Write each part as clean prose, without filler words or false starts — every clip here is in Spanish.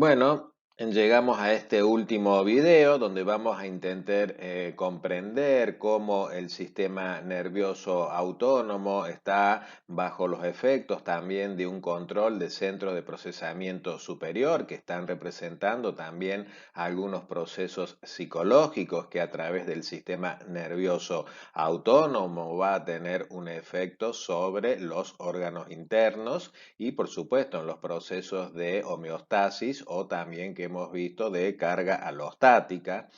Bueno, llegamos a este último video donde vamos a intentar comprender cómo el sistema nervioso autónomo está bajo los efectos también de un control de centros de procesamiento superior que están representando también algunos procesos psicológicos que a través del sistema nervioso autónomo va a tener un efecto sobre los órganos internos y por supuesto en los procesos de homeostasis o también que hemos visto de carga alostática,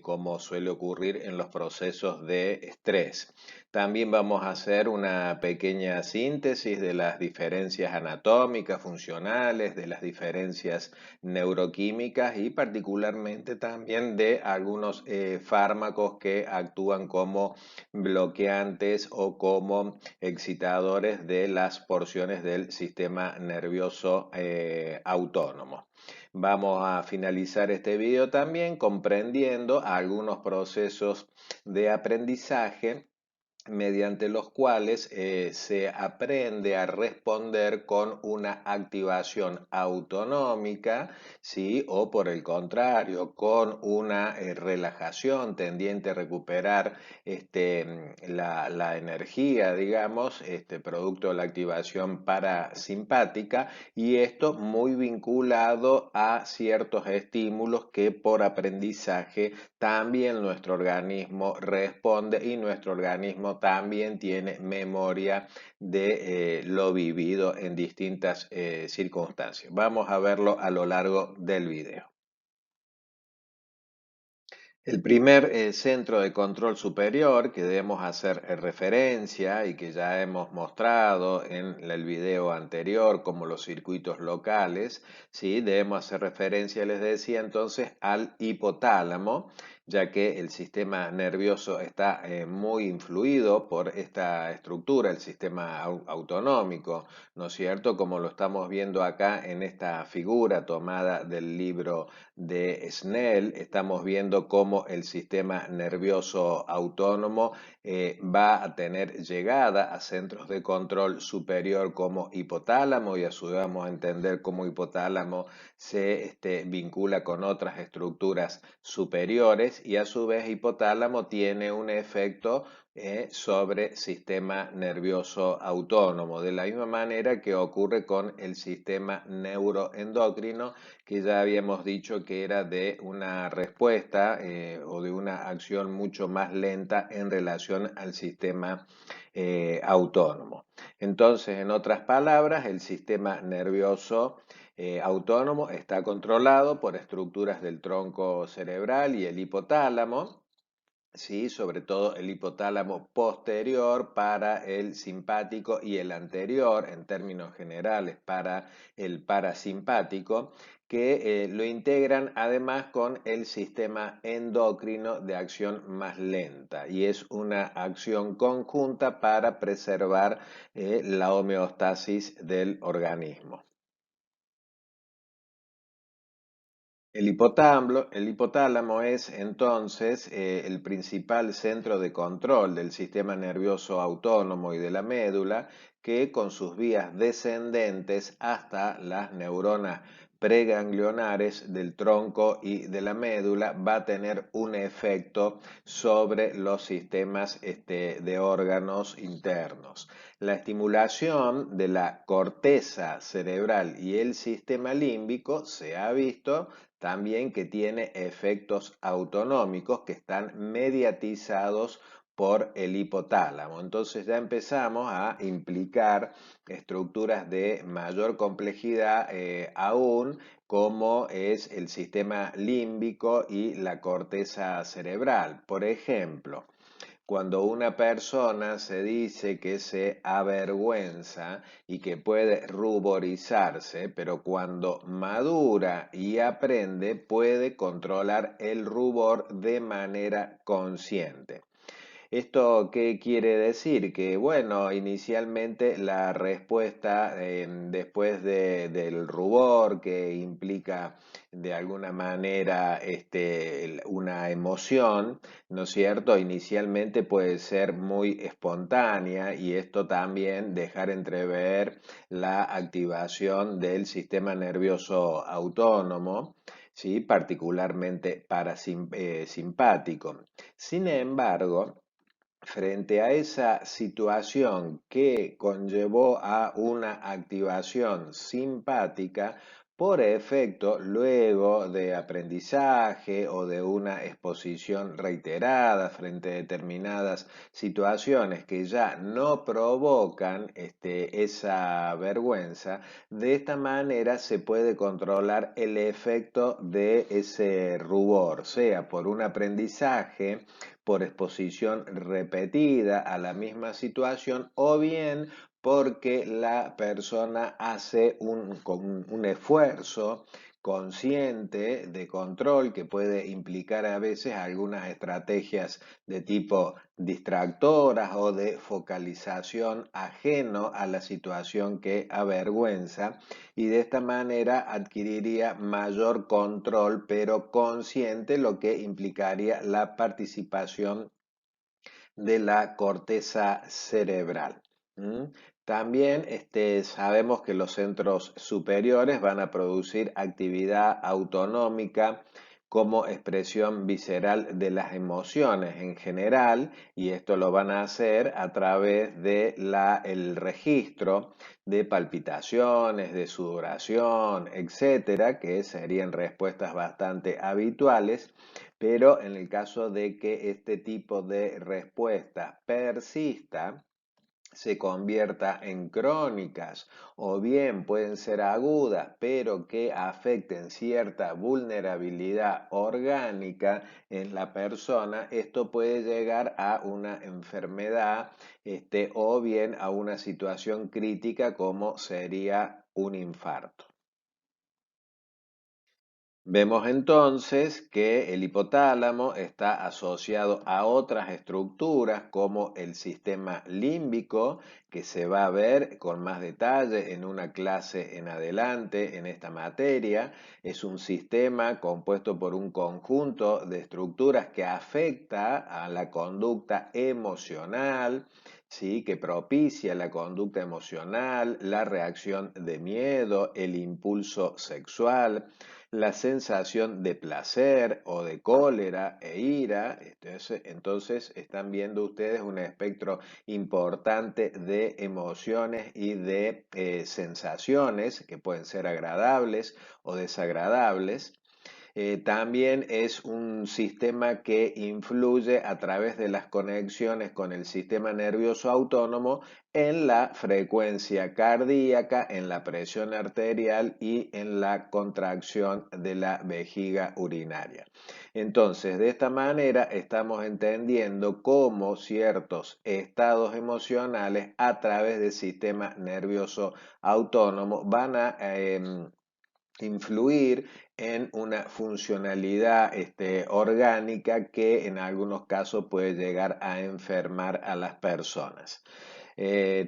como suele ocurrir en los procesos de estrés. También vamos a hacer una pequeña síntesis de las diferencias anatómicas, funcionales, de las diferencias neuroquímicas y particularmente también de algunos fármacos que actúan como bloqueantes o como excitadores de las porciones del sistema nervioso autónomo. Vamos a finalizar este video también comprendiendo algunos procesos de aprendizaje mediante los cuales se aprende a responder con una activación autonómica, ¿sí? O por el contrario, con una relajación tendiente a recuperar la energía, digamos, producto de la activación parasimpática, y esto muy vinculado a ciertos estímulos que por aprendizaje también nuestro organismo responde y nuestro organismo también tiene memoria de lo vivido en distintas circunstancias. Vamos a verlo a lo largo del video. El primer centro de control superior que debemos hacer referencia y que ya hemos mostrado en el video anterior como los circuitos locales, ¿sí? Debemos hacer referencia, les decía entonces, al hipotálamo, ya que el sistema nervioso está muy influido por esta estructura, el sistema autonómico, ¿no es cierto? Como lo estamos viendo acá en esta figura tomada del libro de Snell, estamos viendo cómo el sistema nervioso autónomo va a tener llegada a centros de control superior como hipotálamo, y a su vez vamos a entender cómo hipotálamo se vincula con otras estructuras superiores, y a su vez hipotálamo tiene un efecto sobre sistema nervioso autónomo, de la misma manera que ocurre con el sistema neuroendocrino, que ya habíamos dicho que era de una respuesta o de una acción mucho más lenta en relación al sistema autónomo. Entonces, en otras palabras, el sistema nervioso autónomo está controlado por estructuras del tronco cerebral y el hipotálamo, ¿sí? Sobre todo el hipotálamo posterior para el simpático y el anterior, en términos generales, para el parasimpático, que lo integran además con el sistema endocrino de acción más lenta, y es una acción conjunta para preservar la homeostasis del organismo. El hipotálamo es entonces el principal centro de control del sistema nervioso autónomo y de la médula, que con sus vías descendentes hasta las neuronas preganglionares del tronco y de la médula va a tener un efecto sobre los sistemas de órganos internos. La estimulación de la corteza cerebral y el sistema límbico se ha visto también que tiene efectos autonómicos que están mediatizados por el hipotálamo. Entonces ya empezamos a implicar estructuras de mayor complejidad aún, como es el sistema límbico y la corteza cerebral. Por ejemplo, cuando una persona se dice que se avergüenza y que puede ruborizarse, pero cuando madura y aprende puede controlar el rubor de manera consciente. ¿Esto qué quiere decir? Que bueno, inicialmente la respuesta después del rubor que implica de alguna manera una emoción, ¿no es cierto? Inicialmente puede ser muy espontánea y esto también dejar entrever la activación del sistema nervioso autónomo, ¿sí? Particularmente parasimpático. Sin embargo, frente a esa situación que conllevó a una activación simpática, por efecto, luego de aprendizaje o de una exposición reiterada frente a determinadas situaciones que ya no provocan esa vergüenza, de esta manera se puede controlar el efecto de ese rubor, sea por un aprendizaje, por exposición repetida a la misma situación o bien porque la persona hace un esfuerzo consciente de control que puede implicar a veces algunas estrategias de tipo distractoras o de focalización ajeno a la situación que avergüenza y de esta manera adquiriría mayor control pero consciente, lo que implicaría la participación de la corteza cerebral. ¿Mm? También sabemos que los centros superiores van a producir actividad autonómica como expresión visceral de las emociones en general, y esto lo van a hacer a través de el registro de palpitaciones, de sudoración, etcétera, que serían respuestas bastante habituales, pero en el caso de que este tipo de respuesta persista, se convierta en crónicas o bien pueden ser agudas, pero que afecten cierta vulnerabilidad orgánica en la persona, esto puede llegar a una enfermedad o bien a una situación crítica como sería un infarto. Vemos entonces que el hipotálamo está asociado a otras estructuras como el sistema límbico, que se va a ver con más detalle en una clase en adelante en esta materia. Es un sistema compuesto por un conjunto de estructuras que afecta a la conducta emocional, ¿sí? Que propicia la conducta emocional, la reacción de miedo, el impulso sexual, la sensación de placer o de cólera e ira. Entonces están viendo ustedes un espectro importante de emociones y de sensaciones que pueden ser agradables o desagradables. También es un sistema que influye a través de las conexiones con el sistema nervioso autónomo en la frecuencia cardíaca, en la presión arterial y en la contracción de la vejiga urinaria. Entonces, de esta manera estamos entendiendo cómo ciertos estados emocionales a través del sistema nervioso autónomo van a influir en una funcionalidad orgánica que en algunos casos puede llegar a enfermar a las personas.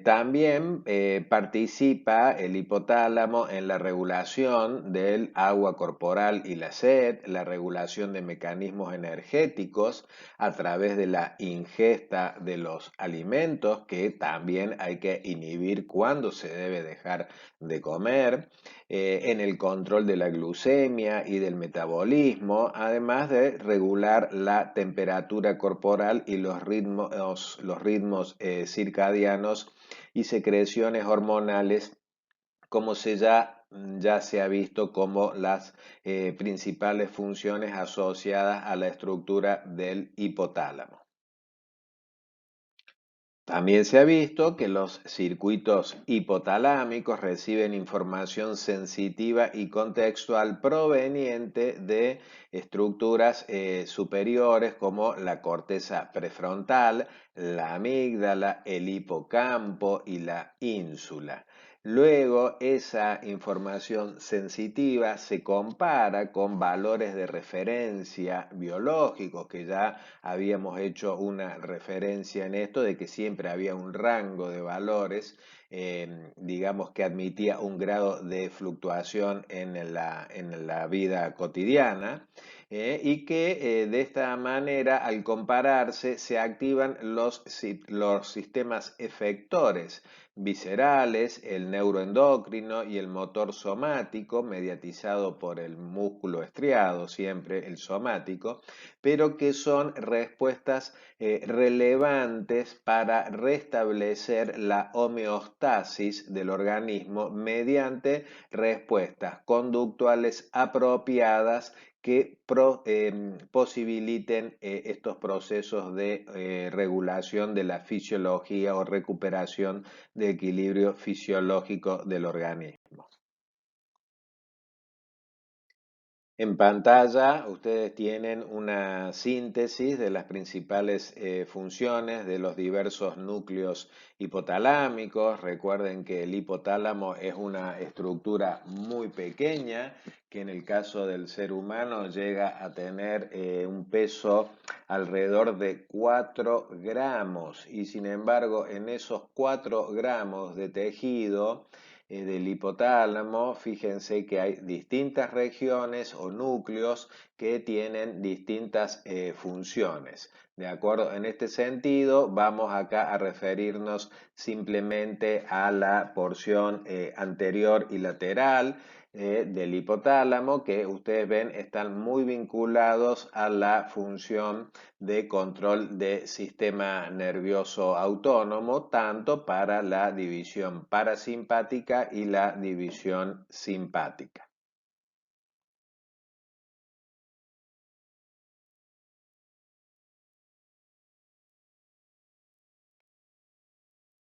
También participa el hipotálamo en la regulación del agua corporal y la sed, la regulación de mecanismos energéticos a través de la ingesta de los alimentos, que también hay que inhibir cuando se debe dejar de comer, en el control de la glucemia y del metabolismo, además de regular la temperatura corporal y los ritmos circadianos y secreciones hormonales, como ya se ha visto como las principales funciones asociadas a la estructura del hipotálamo. También se ha visto que los circuitos hipotalámicos reciben información sensitiva y contextual proveniente de estructuras superiores como la corteza prefrontal, la amígdala, el hipocampo y la ínsula. Luego, esa información sensitiva se compara con valores de referencia biológicos, que ya habíamos hecho una referencia en esto de que siempre había un rango de valores, digamos que admitía un grado de fluctuación en la vida cotidiana. Y que de esta manera, al compararse, se activan los sistemas efectores viscerales, el neuroendocrino y el motor somático, mediatizado por el músculo estriado, siempre el somático, pero que son respuestas relevantes para restablecer la homeostasis del organismo mediante respuestas conductuales apropiadas que posibiliten estos procesos de regulación de la fisiología o recuperación de equilibrio fisiológico del organismo. En pantalla ustedes tienen una síntesis de las principales funciones de los diversos núcleos hipotalámicos. Recuerden que el hipotálamo es una estructura muy pequeña que en el caso del ser humano llega a tener un peso alrededor de 4 gramos y sin embargo en esos 4 gramos de tejido del hipotálamo, fíjense que hay distintas regiones o núcleos que tienen distintas funciones. ¿De acuerdo? En este sentido, vamos acá a referirnos simplemente a la porción anterior y lateral del hipotálamo, que ustedes ven están muy vinculados a la función de control de sistema nervioso autónomo, tanto para la división parasimpática y la división simpática.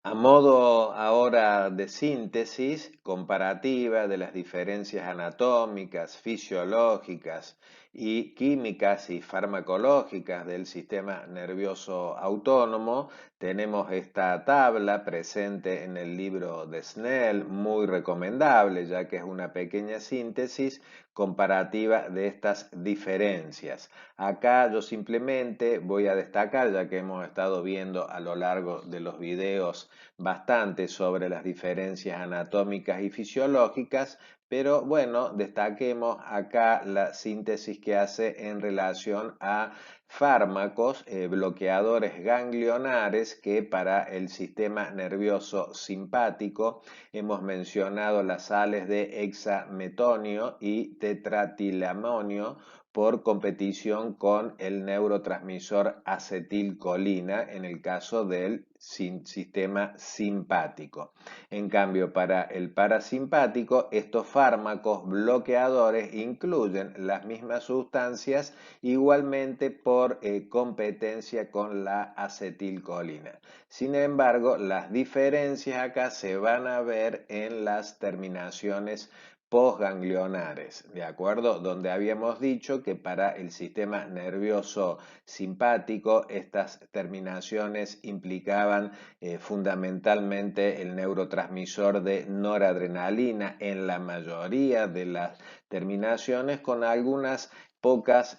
A modo ahora de síntesis comparativa de las diferencias anatómicas, fisiológicas y químicas y farmacológicas del sistema nervioso autónomo, tenemos esta tabla presente en el libro de Snell, muy recomendable ya que es una pequeña síntesis comparativa de estas diferencias. Acá yo simplemente voy a destacar, ya que hemos estado viendo a lo largo de los videos bastante sobre las diferencias anatómicas y fisiológicas, pero bueno, destaquemos acá la síntesis que hace en relación a fármacos bloqueadores ganglionares que para el sistema nervioso simpático hemos mencionado las sales de hexametonio y tetratilamonio por competición con el neurotransmisor acetilcolina en el caso del sistema simpático. En cambio, para el parasimpático, estos fármacos bloqueadores incluyen las mismas sustancias igualmente por competencia con la acetilcolina. Sin embargo, las diferencias acá se van a ver en las terminaciones postganglionares, ¿de acuerdo? Donde habíamos dicho que para el sistema nervioso simpático estas terminaciones implicaban fundamentalmente el neurotransmisor de noradrenalina en la mayoría de las terminaciones, con algunas pocas,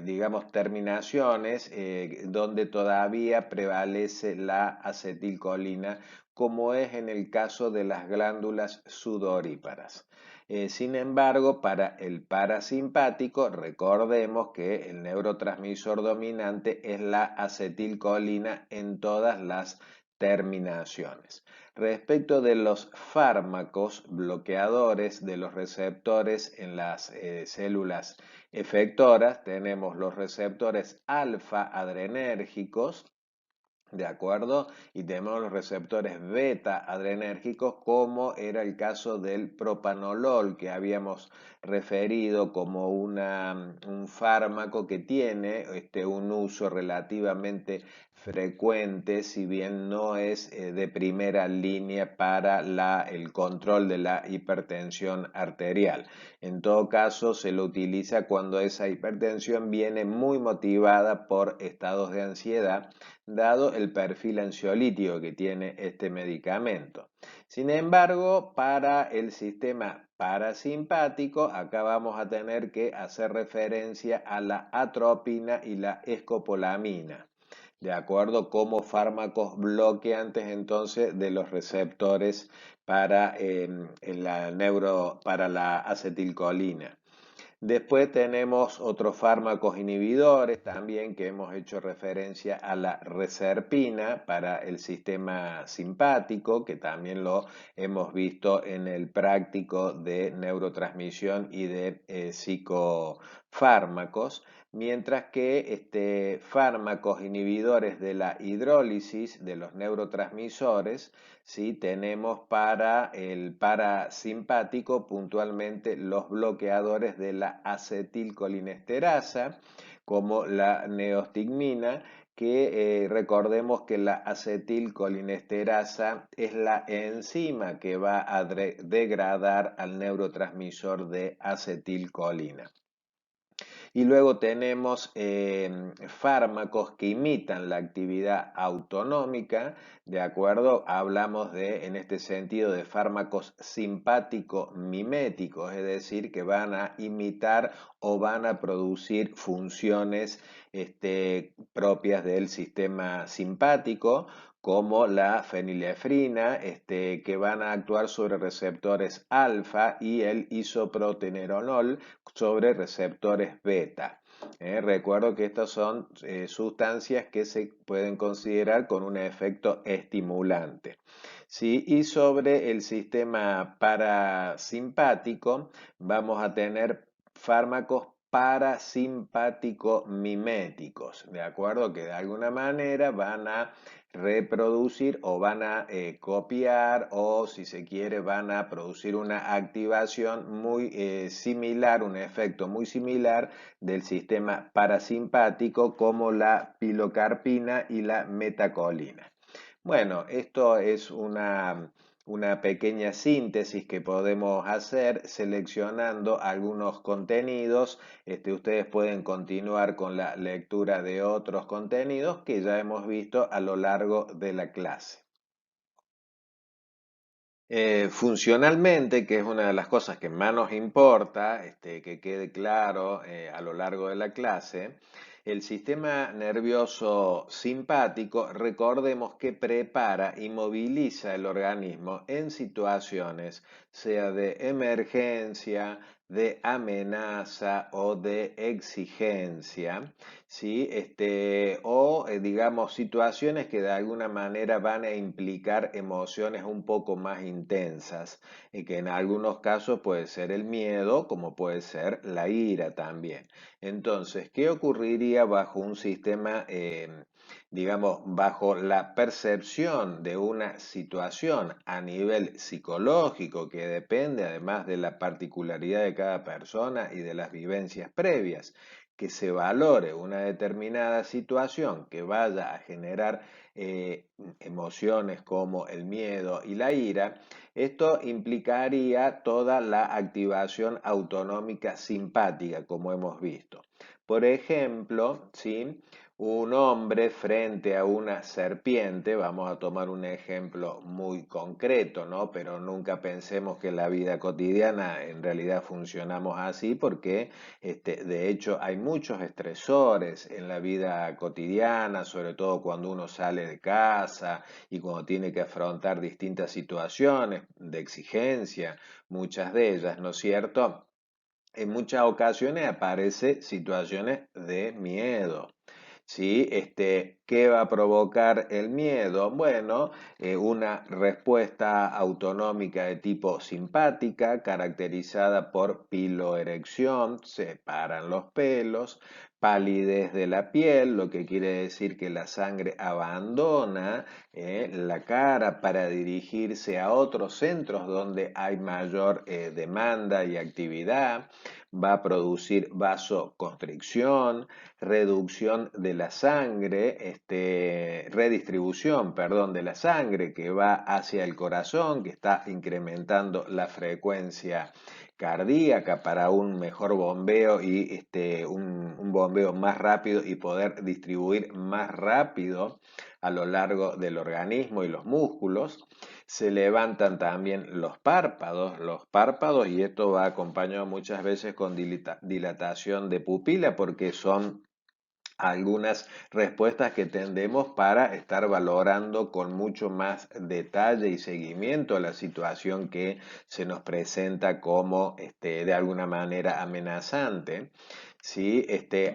digamos, terminaciones donde todavía prevalece la acetilcolina, como es en el caso de las glándulas sudoríparas. Sin embargo, para el parasimpático, recordemos que el neurotransmisor dominante es la acetilcolina en todas las terminaciones. Respecto de los fármacos bloqueadores de los receptores en las células efectoras, tenemos los receptores alfa adrenérgicos, ¿de acuerdo? Y tenemos los receptores beta adrenérgicos, como era el caso del propanolol, que habíamos referido como un fármaco que tiene un uso relativamente frecuente, si bien no es de primera línea para el control de la hipertensión arterial. En todo caso, se lo utiliza cuando esa hipertensión viene muy motivada por estados de ansiedad, dado el perfil ansiolítico que tiene este medicamento. Sin embargo, para el sistema parasimpático, acá vamos a tener que hacer referencia a la atropina y la escopolamina, de acuerdo, como fármacos bloqueantes entonces de los receptores para, para la acetilcolina. Después tenemos otros fármacos inhibidores también que hemos hecho referencia a la reserpina para el sistema simpático, que también lo hemos visto en el práctico de neurotransmisión y de psicofármacos, mientras que fármacos inhibidores de la hidrólisis de los neurotransmisores, ¿sí? Tenemos para el parasimpático puntualmente los bloqueadores de la acetilcolinesterasa, como la neostigmina, que recordemos que la acetilcolinesterasa es la enzima que va a degradar al neurotransmisor de acetilcolina. Y luego tenemos fármacos que imitan la actividad autonómica, ¿de acuerdo? Hablamos en este sentido de fármacos simpático-miméticos, es decir, que van a imitar o van a producir funciones propias del sistema simpático, como la fenilefrina, que van a actuar sobre receptores alfa, y el isoproteneronol sobre receptores beta. Recuerdo que estas son sustancias que se pueden considerar con un efecto estimulante. ¿Sí? Y sobre el sistema parasimpático vamos a tener fármacos parasimpático-miméticos, ¿de acuerdo? Que de alguna manera van a reproducir o van a copiar, o si se quiere van a producir una activación muy similar, un efecto muy similar del sistema parasimpático, como la pilocarpina y la metacolina. Bueno, esto es una pequeña síntesis que podemos hacer seleccionando algunos contenidos. Ustedes pueden continuar con la lectura de otros contenidos que ya hemos visto a lo largo de la clase. Funcionalmente, que es una de las cosas que más nos importa, que quede claro a lo largo de la clase, el sistema nervioso simpático, recordemos que prepara y moviliza el organismo en situaciones, sea de emergencia, de amenaza o de exigencia, ¿sí? Digamos situaciones que de alguna manera van a implicar emociones un poco más intensas, y que en algunos casos puede ser el miedo, como puede ser la ira también. Entonces, ¿qué ocurriría bajo un sistema, digamos, bajo la percepción de una situación a nivel psicológico, que depende además de la particularidad de cada persona y de las vivencias previas? Que se valore una determinada situación que vaya a generar emociones como el miedo y la ira, esto implicaría toda la activación autonómica simpática, como hemos visto. Por ejemplo, ¿sí? Un hombre frente a una serpiente, vamos a tomar un ejemplo muy concreto, ¿no? Pero nunca pensemos que en la vida cotidiana en realidad funcionamos así, porque de hecho hay muchos estresores en la vida cotidiana, sobre todo cuando uno sale de casa y cuando tiene que afrontar distintas situaciones de exigencia, muchas de ellas, ¿no es cierto? En muchas ocasiones aparecen situaciones de miedo. ¿Sí? ¿Qué va a provocar el miedo? Bueno, una respuesta autonómica de tipo simpática, caracterizada por piloerección, se paran los pelos, palidez de la piel, lo que quiere decir que la sangre abandona la cara para dirigirse a otros centros donde hay mayor demanda y actividad. Va a producir vasoconstricción, reducción de la sangre, redistribución, perdón, de la sangre que va hacia el corazón, que está incrementando la frecuencia cardíaca para un mejor bombeo y un bombeo más rápido y poder distribuir más rápido a lo largo del organismo y los músculos. Se levantan también los párpados, y esto va acompañado muchas veces con dilatación de pupila porque son algunas respuestas que tendemos para estar valorando con mucho más detalle y seguimiento la situación que se nos presenta como de alguna manera amenazante. Sí,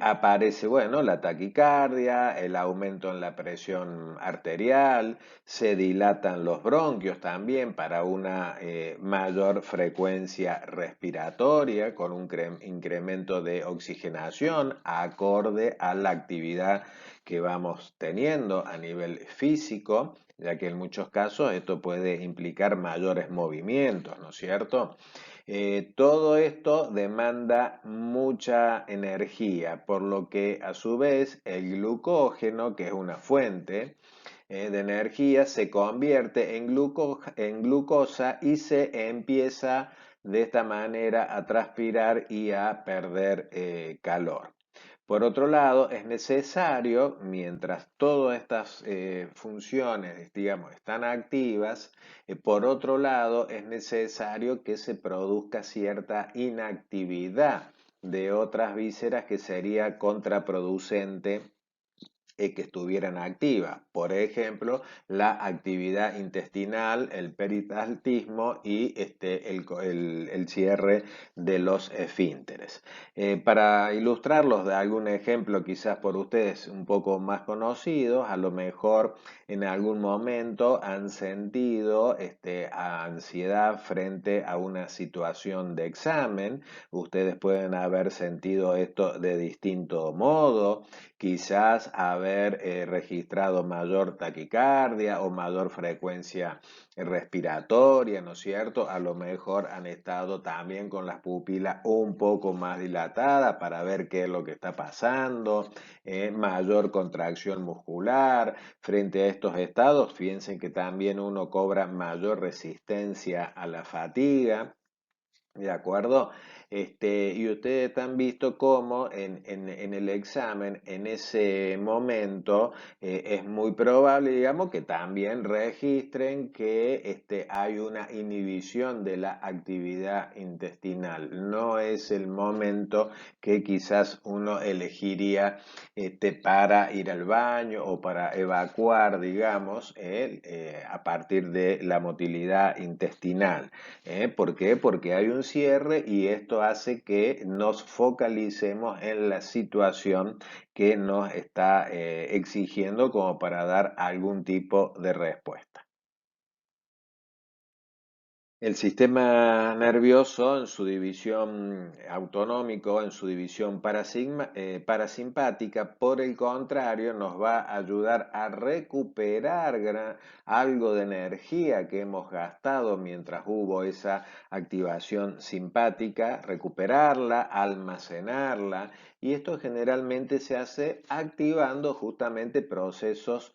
aparece, bueno, la taquicardia, el aumento en la presión arterial, se dilatan los bronquios también para una mayor frecuencia respiratoria con un incremento de oxigenación acorde a la actividad que vamos teniendo a nivel físico, ya que en muchos casos esto puede implicar mayores movimientos, ¿no es cierto? Todo esto demanda mucha energía, por lo que a su vez el glucógeno, que es una fuente de energía, se convierte en glucosa y se empieza de esta manera a transpirar y a perder calor. Por otro lado, es necesario, mientras todas estas funciones, digamos, están activas, por otro lado, es necesario que se produzca cierta inactividad de otras vísceras que sería contraproducente que estuvieran activas. Por ejemplo, la actividad intestinal, el peristaltismo y el cierre de los esfínteres. Para ilustrarlos de algún ejemplo, quizás por ustedes un poco más conocidos, a lo mejor en algún momento han sentido ansiedad frente a una situación de examen. Ustedes pueden haber sentido esto de distinto modo, quizás haber registrado mayor taquicardia o mayor frecuencia respiratoria, ¿no es cierto? A lo mejor han estado también con las pupilas un poco más dilatadas para ver qué es lo que está pasando, mayor contracción muscular. Frente a estos estados, fíjense que también uno cobra mayor resistencia a la fatiga. ¿De acuerdo? Y ustedes han visto cómo en el examen, en ese momento, es muy probable, digamos, que también registren que hay una inhibición de la actividad intestinal. No es el momento que quizás uno elegiría para ir al baño o para evacuar, digamos, a partir de la motilidad intestinal. ¿Por qué? Porque hay un cierre y esto hace que nos focalicemos en la situación que nos está exigiendo como para dar algún tipo de respuesta. El sistema nervioso en su división autonómico, en su división parasimpática, por el contrario, nos va a ayudar a recuperar algo de energía que hemos gastado mientras hubo esa activación simpática, recuperarla, almacenarla, y esto generalmente se hace activando justamente procesos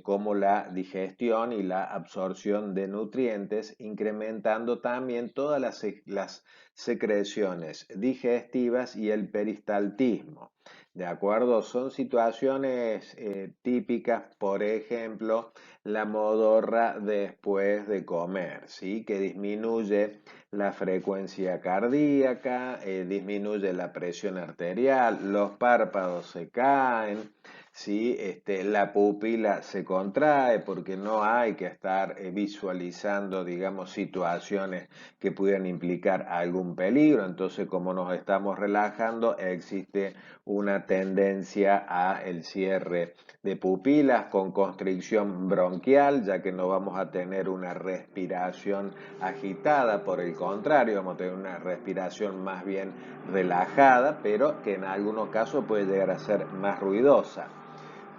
como la digestión y la absorción de nutrientes, incrementando también todas las secreciones digestivas y el peristaltismo. ¿De acuerdo? Son situaciones típicas, por ejemplo, la modorra después de comer, ¿sí? Que disminuye la frecuencia cardíaca, disminuye la presión arterial, los párpados se caen, ¿sí? La pupila se contrae porque no hay que estar visualizando, digamos, situaciones que pudieran implicar algún peligro. Entonces, como nos estamos relajando, existe una tendencia a el cierre de pupilas con constricción bronquial, ya que no vamos a tener una respiración agitada, por el contrario, vamos a tener una respiración más bien relajada, pero que en algunos casos puede llegar a ser más ruidosa.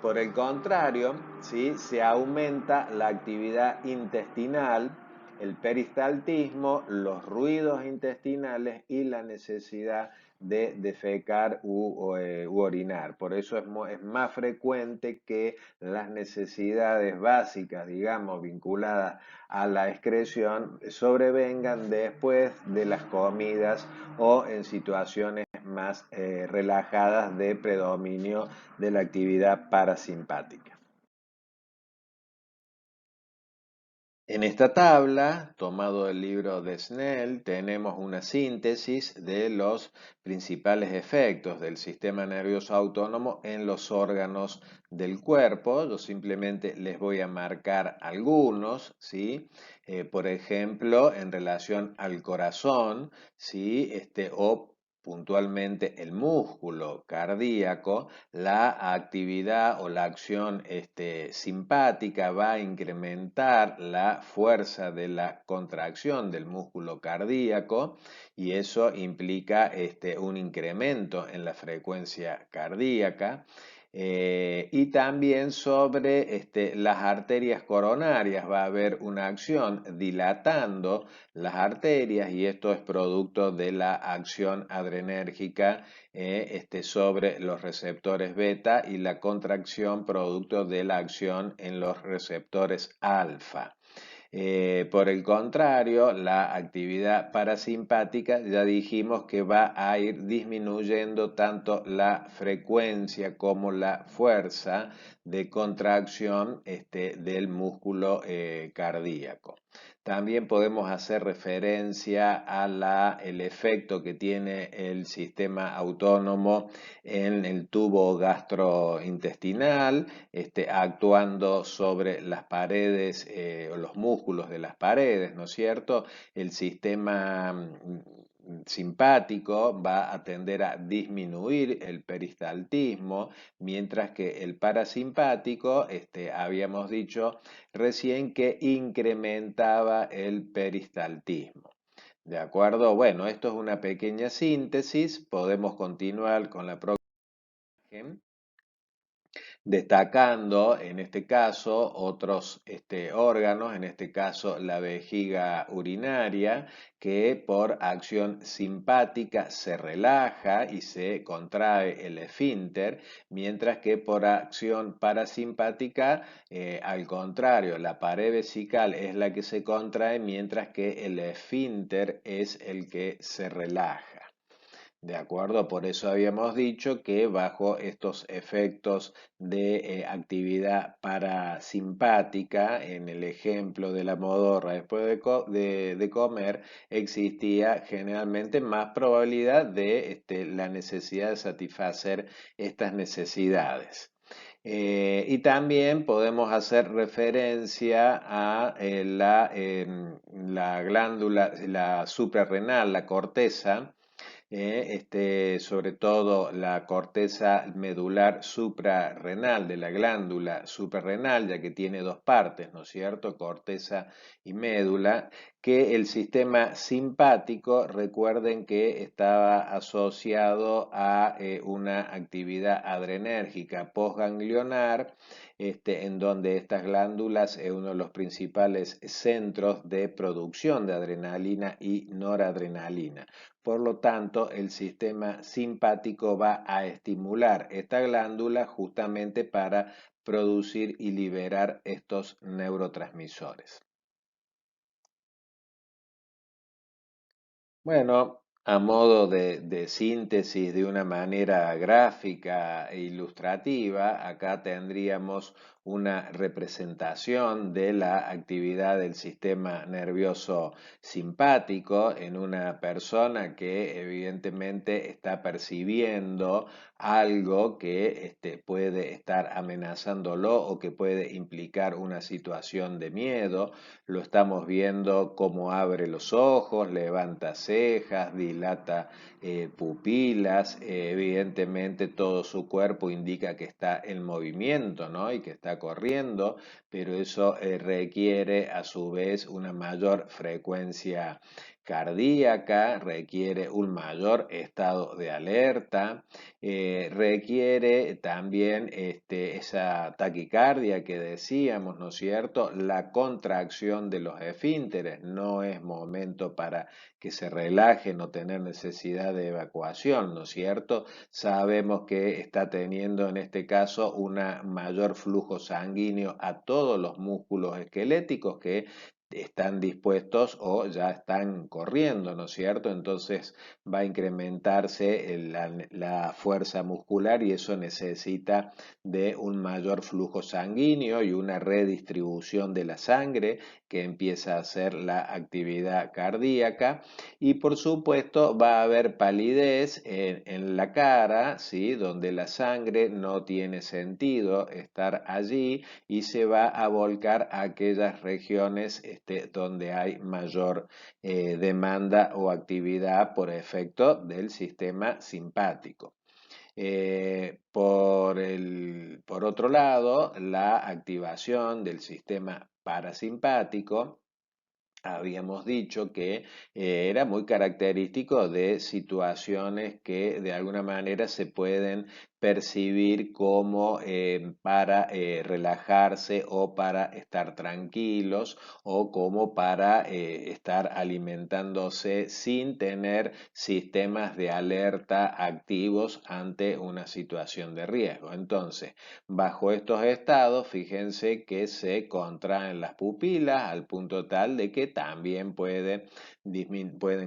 Por el contrario, ¿sí? Se aumenta la actividad intestinal, el peristaltismo, los ruidos intestinales y la necesidad de defecar u orinar. Por eso es más frecuente que las necesidades básicas, digamos, vinculadas a la excreción, sobrevengan después de las comidas o en situaciones más relajadas de predominio de la actividad parasimpática. En esta tabla, tomado del libro de Snell, tenemos una síntesis de los principales efectos del sistema nervioso autónomo en los órganos del cuerpo. Yo simplemente les voy a marcar algunos, ¿sí? Por ejemplo, en relación al corazón, ¿sí? O puntualmente el músculo cardíaco, la actividad o la acción simpática va a incrementar la fuerza de la contracción del músculo cardíaco y eso implica un incremento en la frecuencia cardíaca. Y también sobre las arterias coronarias va a haber una acción dilatando las arterias y esto es producto de la acción adrenérgica sobre los receptores beta y la contracción producto de la acción en los receptores alfa. Por el contrario, la actividad parasimpática ya dijimos que va a ir disminuyendo tanto la frecuencia como la fuerza de contracción del músculo cardíaco. También podemos hacer referencia el efecto que tiene el sistema autónomo en el tubo gastrointestinal, actuando sobre las paredes o los músculos de las paredes, ¿no es cierto? El sistema simpático va a tender a disminuir el peristaltismo, mientras que el parasimpático, habíamos dicho recién que incrementaba el peristaltismo. ¿De acuerdo? Bueno, esto es una pequeña síntesis. Podemos continuar con la próxima imagen destacando en este caso otros órganos, en este caso la vejiga urinaria, que por acción simpática se relaja y se contrae el esfínter, mientras que por acción parasimpática, al contrario, la pared vesical es la que se contrae, mientras que el esfínter es el que se relaja. De acuerdo, por eso habíamos dicho que bajo estos efectos de actividad parasimpática, en el ejemplo de la modorra después de comer, existía generalmente más probabilidad de la necesidad de satisfacer estas necesidades. Y también podemos hacer referencia a la glándula, la suprarrenal, la corteza, sobre todo la corteza medular suprarrenal de la glándula suprarrenal, ya que tiene dos partes, ¿no es cierto? Corteza y médula, que el sistema simpático, recuerden que estaba asociado a una actividad adrenérgica postganglionar, en donde estas glándulas es uno de los principales centros de producción de adrenalina y noradrenalina. Por lo tanto, el sistema simpático va a estimular esta glándula justamente para producir y liberar estos neurotransmisores. Bueno, a modo de síntesis de una manera gráfica e ilustrativa, acá tendríamos una representación de la actividad del sistema nervioso simpático en una persona que evidentemente está percibiendo algo que puede estar amenazándolo o que puede implicar una situación de miedo. Lo estamos viendo cómo abre los ojos, levanta cejas, dilata pupilas, evidentemente todo su cuerpo indica que está en movimiento, ¿no? Y que está corriendo, pero eso requiere a su vez una mayor frecuencia cardíaca, requiere un mayor estado de alerta, requiere también esa taquicardia que decíamos, ¿no es cierto? La contracción de los esfínteres, no es momento para que se relajen o tener necesidad de evacuación, ¿no es cierto? Sabemos que está teniendo en este caso un mayor flujo sanguíneo a todos los músculos esqueléticos que están dispuestos o ya están corriendo, ¿no es cierto? Entonces va a incrementarse la fuerza muscular y eso necesita de un mayor flujo sanguíneo y una redistribución de la sangre que empieza a hacer la actividad cardíaca y por supuesto va a haber palidez en la cara, ¿sí? Donde la sangre no tiene sentido estar allí y se va a volcar a aquellas regiones donde hay mayor demanda o actividad por efecto del sistema simpático. Por otro lado, la activación del sistema parasimpático habíamos dicho que era muy característico de situaciones que de alguna manera se pueden percibir como para relajarse o para estar tranquilos o como para estar alimentándose sin tener sistemas de alerta activos ante una situación de riesgo. Entonces, bajo estos estados, fíjense que se contraen las pupilas al punto tal de que también pueden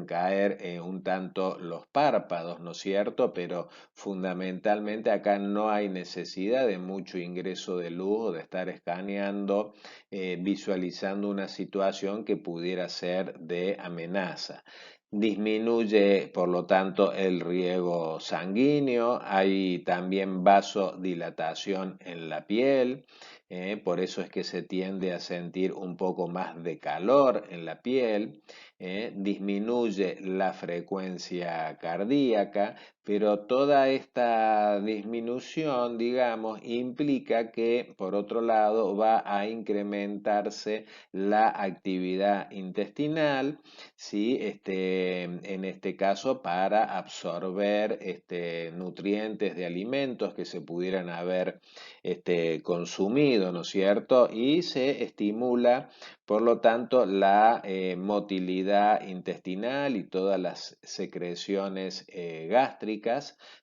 caer un tanto los párpados, ¿no es cierto? Pero fundamentalmente acá no hay necesidad de mucho ingreso de luz o de estar escaneando, visualizando una situación que pudiera ser de amenaza. Disminuye, por lo tanto, el riego sanguíneo, hay también vasodilatación en la piel, por eso es que se tiende a sentir un poco más de calor en la piel, disminuye la frecuencia cardíaca, pero toda esta disminución, digamos, implica que, por otro lado, va a incrementarse la actividad intestinal, ¿sí? En este caso para absorber nutrientes de alimentos que se pudieran haber consumido, ¿no es cierto? Y se estimula, por lo tanto, la motilidad intestinal y todas las secreciones gástricas,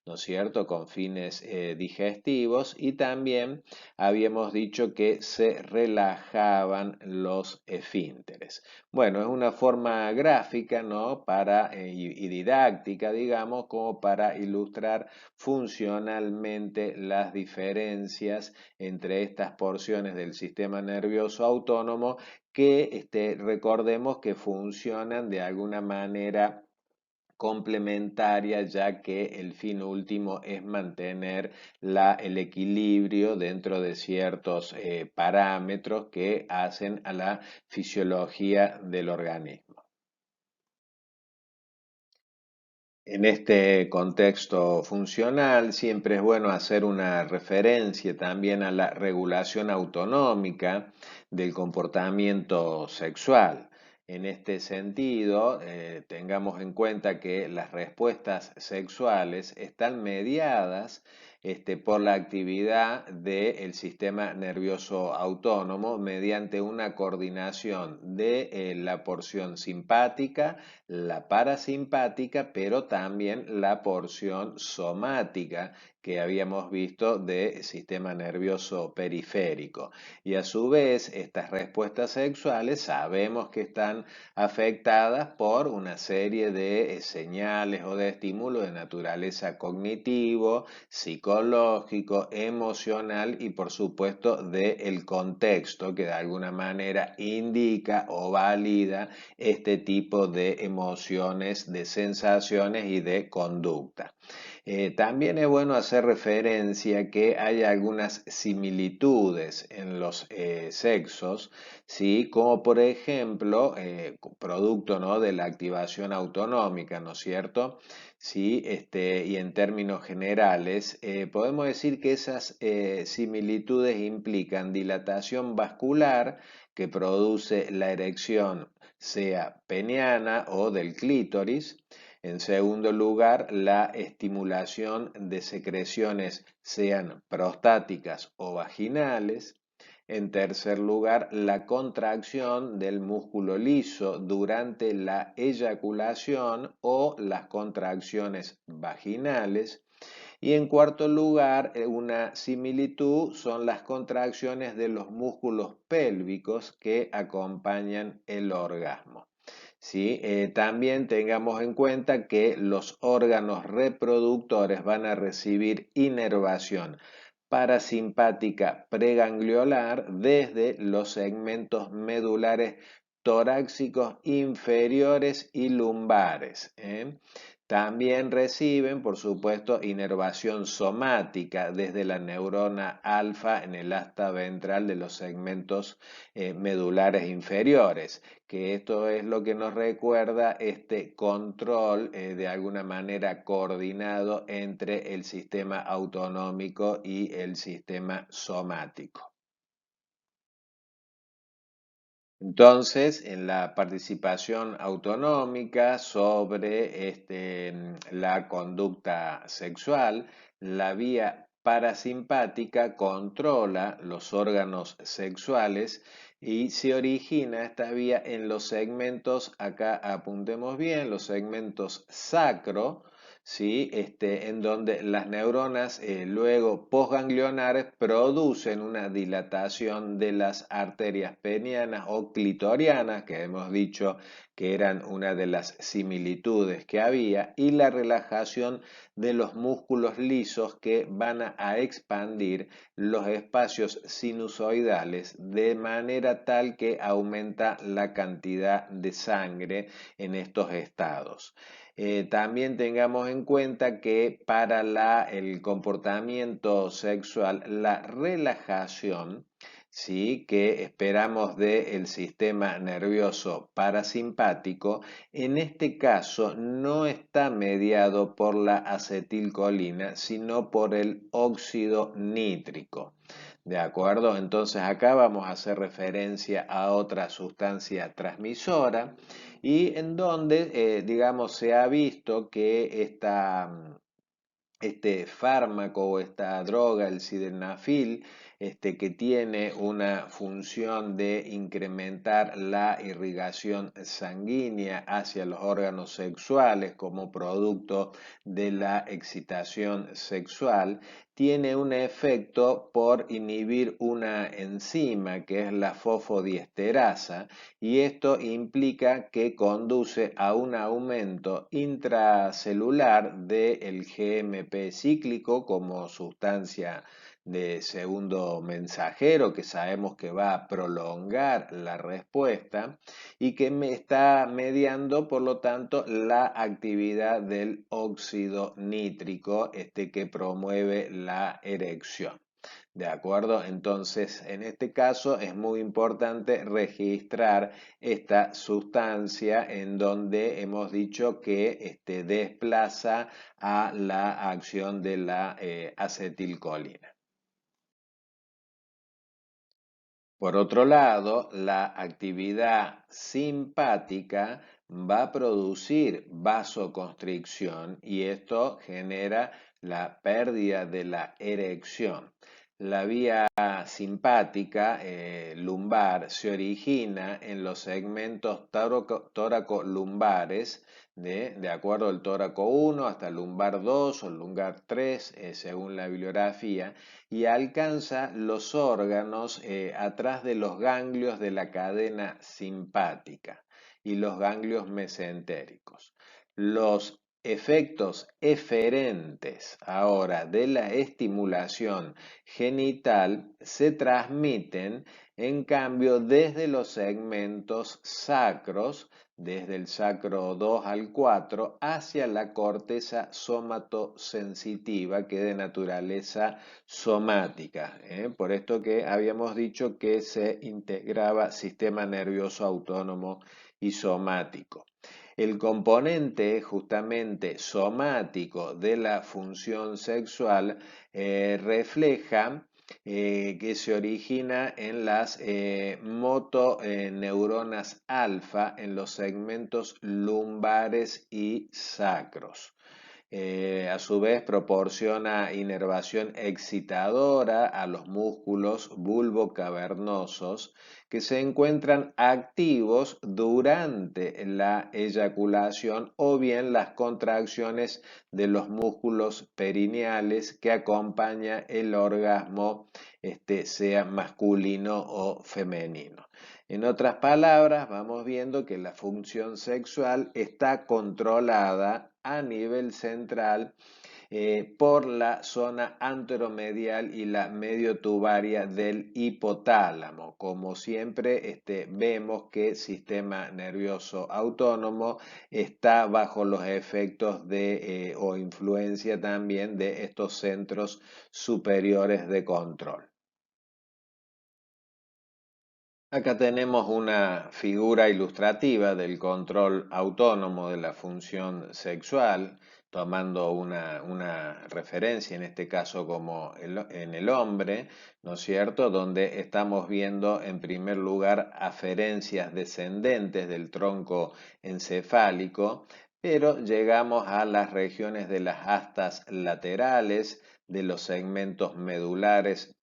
¿no es cierto?, con fines digestivos y también habíamos dicho que se relajaban los esfínteres. Bueno, es una forma gráfica, ¿no? Y didáctica, digamos, como para ilustrar funcionalmente las diferencias entre estas porciones del sistema nervioso autónomo que recordemos que funcionan de alguna manera complementaria, ya que el fin último es mantener el equilibrio dentro de ciertos parámetros que hacen a la fisiología del organismo. En este contexto funcional siempre es bueno hacer una referencia también a la regulación autonómica del comportamiento sexual. En este sentido, tengamos en cuenta que las respuestas sexuales están mediadas por la actividad del sistema nervioso autónomo mediante una coordinación de la porción simpática, la parasimpática, pero también la porción somática que habíamos visto del sistema nervioso periférico. Y a su vez, estas respuestas sexuales sabemos que están afectadas por una serie de señales o de estímulos de naturaleza cognitivo, psicológico, emocional y por supuesto del contexto que de alguna manera indica o valida este tipo de emociones, de sensaciones y de conducta. También es bueno hacer referencia que hay algunas similitudes en los sexos, ¿sí? Como por ejemplo, producto, ¿no?, de la activación autonómica, ¿no es cierto? Sí, y en términos generales, podemos decir que esas similitudes implican dilatación vascular que produce la erección, sea peniana o del clítoris. En segundo lugar, la estimulación de secreciones, sean prostáticas o vaginales. En tercer lugar, la contracción del músculo liso durante la eyaculación o las contracciones vaginales. Y en cuarto lugar, una similitud son las contracciones de los músculos pélvicos que acompañan el orgasmo. ¿Sí? También tengamos en cuenta que los órganos reproductores van a recibir inervación parasimpática pregangliolar desde los segmentos medulares torácicos inferiores y lumbares. También reciben, por supuesto, inervación somática desde la neurona alfa en el asta ventral de los segmentos medulares inferiores, que esto es lo que nos recuerda este control de alguna manera coordinado entre el sistema autonómico y el sistema somático. Entonces, en la participación autonómica sobre la conducta sexual, la vía parasimpática controla los órganos sexuales y se origina esta vía en los segmentos, acá apuntemos bien, los segmentos sacro, ¿sí? En donde las neuronas luego postganglionares producen una dilatación de las arterias penianas o clitorianas, que hemos dicho que eran una de las similitudes que había, y la relajación de los músculos lisos que van a expandir los espacios sinusoidales de manera tal que aumenta la cantidad de sangre en estos estados. También tengamos en cuenta que para el comportamiento sexual, la relajación, ¿sí?, que esperamos del sistema nervioso parasimpático, en este caso no está mediado por la acetilcolina, sino por el óxido nítrico. ¿De acuerdo? Entonces acá vamos a hacer referencia a otra sustancia transmisora y en donde, digamos, se ha visto que este fármaco o esta droga, el sildenafil, que tiene una función de incrementar la irrigación sanguínea hacia los órganos sexuales como producto de la excitación sexual, tiene un efecto por inhibir una enzima que es la fosfodiesterasa y esto implica que conduce a un aumento intracelular del GMP cíclico como sustancia de segundo mensajero que sabemos que va a prolongar la respuesta y que me está mediando por lo tanto la actividad del óxido nítrico que promueve la erección. ¿De acuerdo? Entonces, en este caso es muy importante registrar esta sustancia en donde hemos dicho que desplaza a la acción de la acetilcolina. Por otro lado, la actividad simpática va a producir vasoconstricción y esto genera la pérdida de la erección. La vía simpática lumbar se origina en los segmentos tóraco-lumbares, de acuerdo al tóraco 1 hasta el lumbar 2 o el lumbar 3, según la bibliografía, y alcanza los órganos atrás de los ganglios de la cadena simpática y los ganglios mesentéricos. Los efectos eferentes ahora de la estimulación genital se transmiten en cambio desde los segmentos sacros desde el sacro 2 al 4 hacia la corteza somatosensitiva, que es de naturaleza somática. Por esto que habíamos dicho que se integraba sistema nervioso autónomo y somático. El componente justamente somático de la función sexual refleja que se origina en las motoneuronas alfa en los segmentos lumbares y sacros. A su vez proporciona inervación excitadora a los músculos bulbocavernosos que se encuentran activos durante la eyaculación o bien las contracciones de los músculos perineales que acompaña el orgasmo, sea masculino o femenino. En otras palabras, vamos viendo que la función sexual está controlada a nivel central por la zona anteromedial y la mediotubaria del hipotálamo. Como siempre, vemos que el sistema nervioso autónomo está bajo los efectos de o influencia también de estos centros superiores de control. Acá tenemos una figura ilustrativa del control autónomo de la función sexual, tomando una referencia, en este caso como en el hombre, ¿no es cierto? Donde estamos viendo en primer lugar aferencias descendentes del tronco encefálico, pero llegamos a las regiones de las astas laterales, de los segmentos medulares,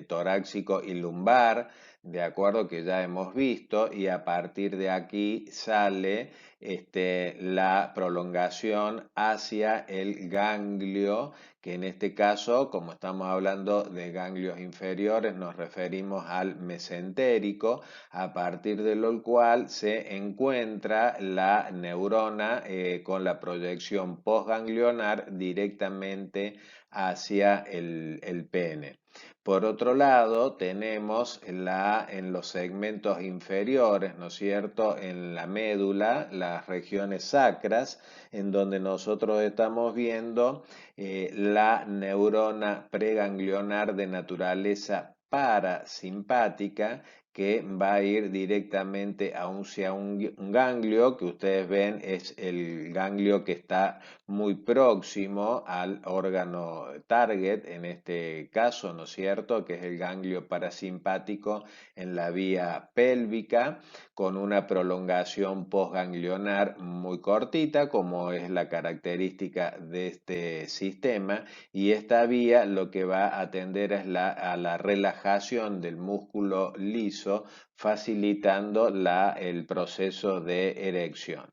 torácico y lumbar, de acuerdo que ya hemos visto, y a partir de aquí sale la prolongación hacia el ganglio, que en este caso, como estamos hablando de ganglios inferiores, nos referimos al mesentérico, a partir de lo cual se encuentra la neurona con la proyección postganglionar directamente hacia el pene. Por otro lado, tenemos en los segmentos inferiores, ¿no es cierto?, en la médula, las regiones sacras, en donde nosotros estamos viendo la neurona preganglionar de naturaleza parasimpática, que va a ir directamente hacia un ganglio que ustedes ven es el ganglio que está muy próximo al órgano target, en este caso, ¿no es cierto?, que es el ganglio parasimpático en la vía pélvica, con una prolongación postganglionar muy cortita, como es la característica de este sistema, y esta vía lo que va a atender es a la relajación del músculo liso, facilitando el proceso de erección.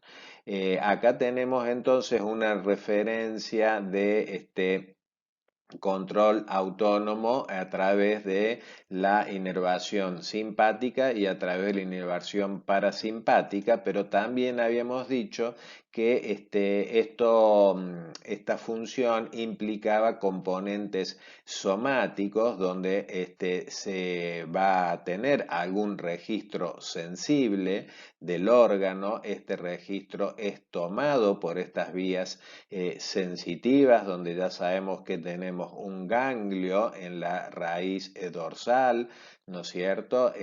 Acá tenemos entonces una referencia de control autónomo a través de la inervación simpática y a través de la inervación parasimpática, pero también habíamos dicho que esta función implicaba componentes somáticos donde se va a tener algún registro sensible del órgano. Este registro es tomado por estas vías sensitivas, donde ya sabemos que tenemos un ganglio en la raíz dorsal, ¿no es cierto?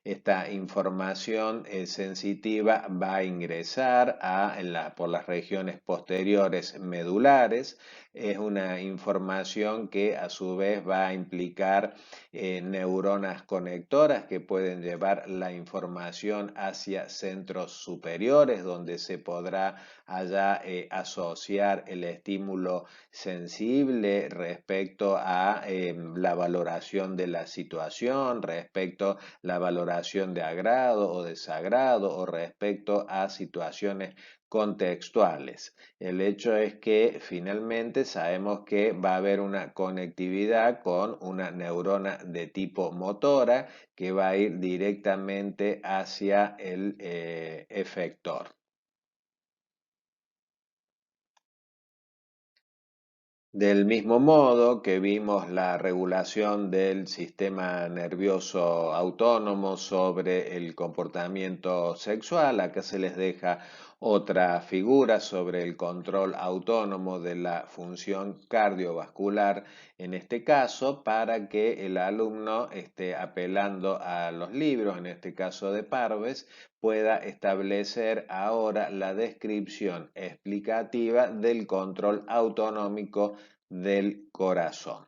Esta información sensitiva va a ingresar por las regiones posteriores medulares. Es una información que a su vez va a implicar neuronas conectoras que pueden llevar la información hacia centros superiores, donde se podrá allá asociar el estímulo sensible respecto a la valoración de la situación, respecto a la valoración de agrado o desagrado, o respecto a situaciones contextuales. El hecho es que finalmente sabemos que va a haber una conectividad con una neurona de tipo motora que va a ir directamente hacia el efector. Del mismo modo que vimos la regulación del sistema nervioso autónomo sobre el comportamiento sexual, acá se les deja otra figura sobre el control autónomo de la función cardiovascular, en este caso, para que el alumno esté apelando a los libros, en este caso de Parves, pueda establecer ahora la descripción explicativa del control autonómico del corazón.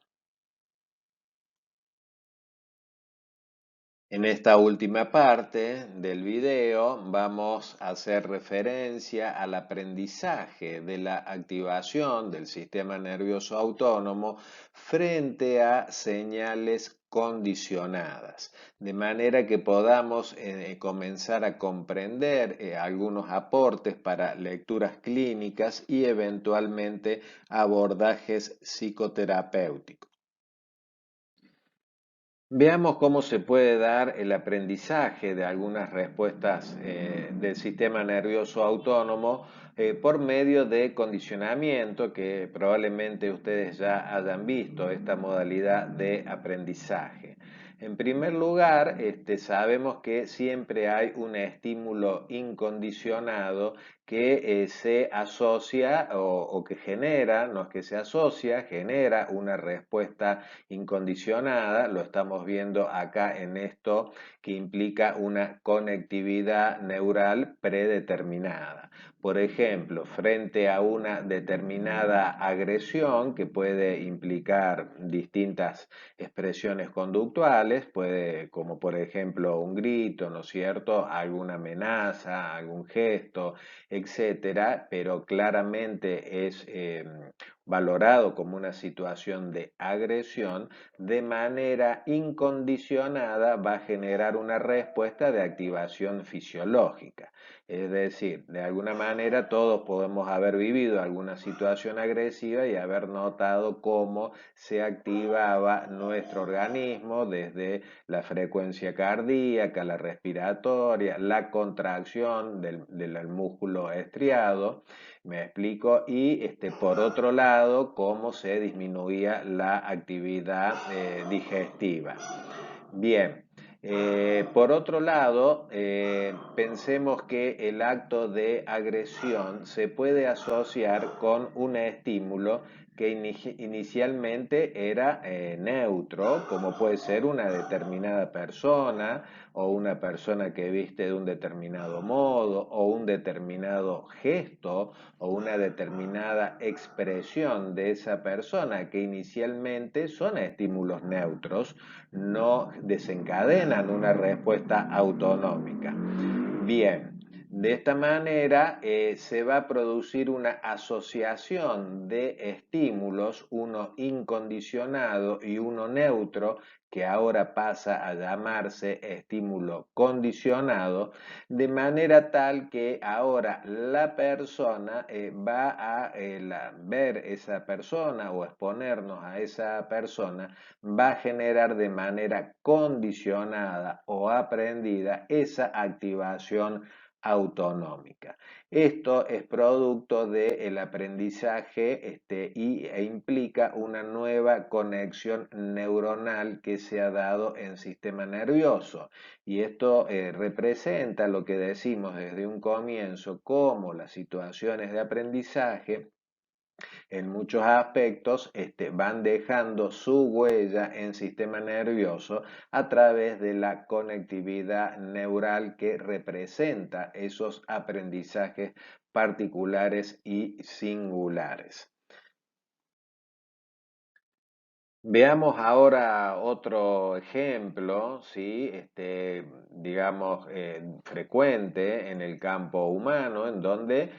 En esta última parte del video vamos a hacer referencia al aprendizaje de la activación del sistema nervioso autónomo frente a señales condicionadas, de manera que podamos comenzar a comprender algunos aportes para lecturas clínicas y eventualmente abordajes psicoterapéuticos. Veamos cómo se puede dar el aprendizaje de algunas respuestas del sistema nervioso autónomo por medio de condicionamiento, que probablemente ustedes ya hayan visto esta modalidad de aprendizaje. En primer lugar, sabemos que siempre hay un estímulo incondicionado que se asocia o que genera, no es que se asocia, genera una respuesta incondicionada. Lo estamos viendo acá en esto que implica una conectividad neural predeterminada. Por ejemplo, frente a una determinada agresión que puede implicar distintas expresiones conductuales, puede, como por ejemplo un grito, ¿no es cierto?, alguna amenaza, algún gesto, etcétera, pero claramente es valorado como una situación de agresión, de manera incondicionada va a generar una respuesta de activación fisiológica. Es decir, de alguna manera todos podemos haber vivido alguna situación agresiva y haber notado cómo se activaba nuestro organismo desde la frecuencia cardíaca, la respiratoria, la contracción del músculo estriado, me explico, y por otro lado, cómo se disminuía la actividad digestiva. Bien, por otro lado, pensemos que el acto de agresión se puede asociar con un estímulo que inicialmente era neutro, como puede ser una determinada persona o una persona que viste de un determinado modo o un determinado gesto o una determinada expresión de esa persona, que inicialmente son estímulos neutros, no desencadenan una respuesta autonómica. Bien, de esta manera se va a producir una asociación de estímulos, uno incondicionado y uno neutro, que ahora pasa a llamarse estímulo condicionado, de manera tal que ahora la persona va a ver esa persona o exponernos a esa persona, va a generar de manera condicionada o aprendida esa activación autonómica. Esto es producto del aprendizaje e implica una nueva conexión neuronal que se ha dado en sistema nervioso. Y esto representa lo que decimos desde un comienzo, como las situaciones de aprendizaje en muchos aspectos van dejando su huella en sistema nervioso a través de la conectividad neural que representa esos aprendizajes particulares y singulares. Veamos ahora otro ejemplo, ¿sí? Digamos, frecuente en el campo humano, en donde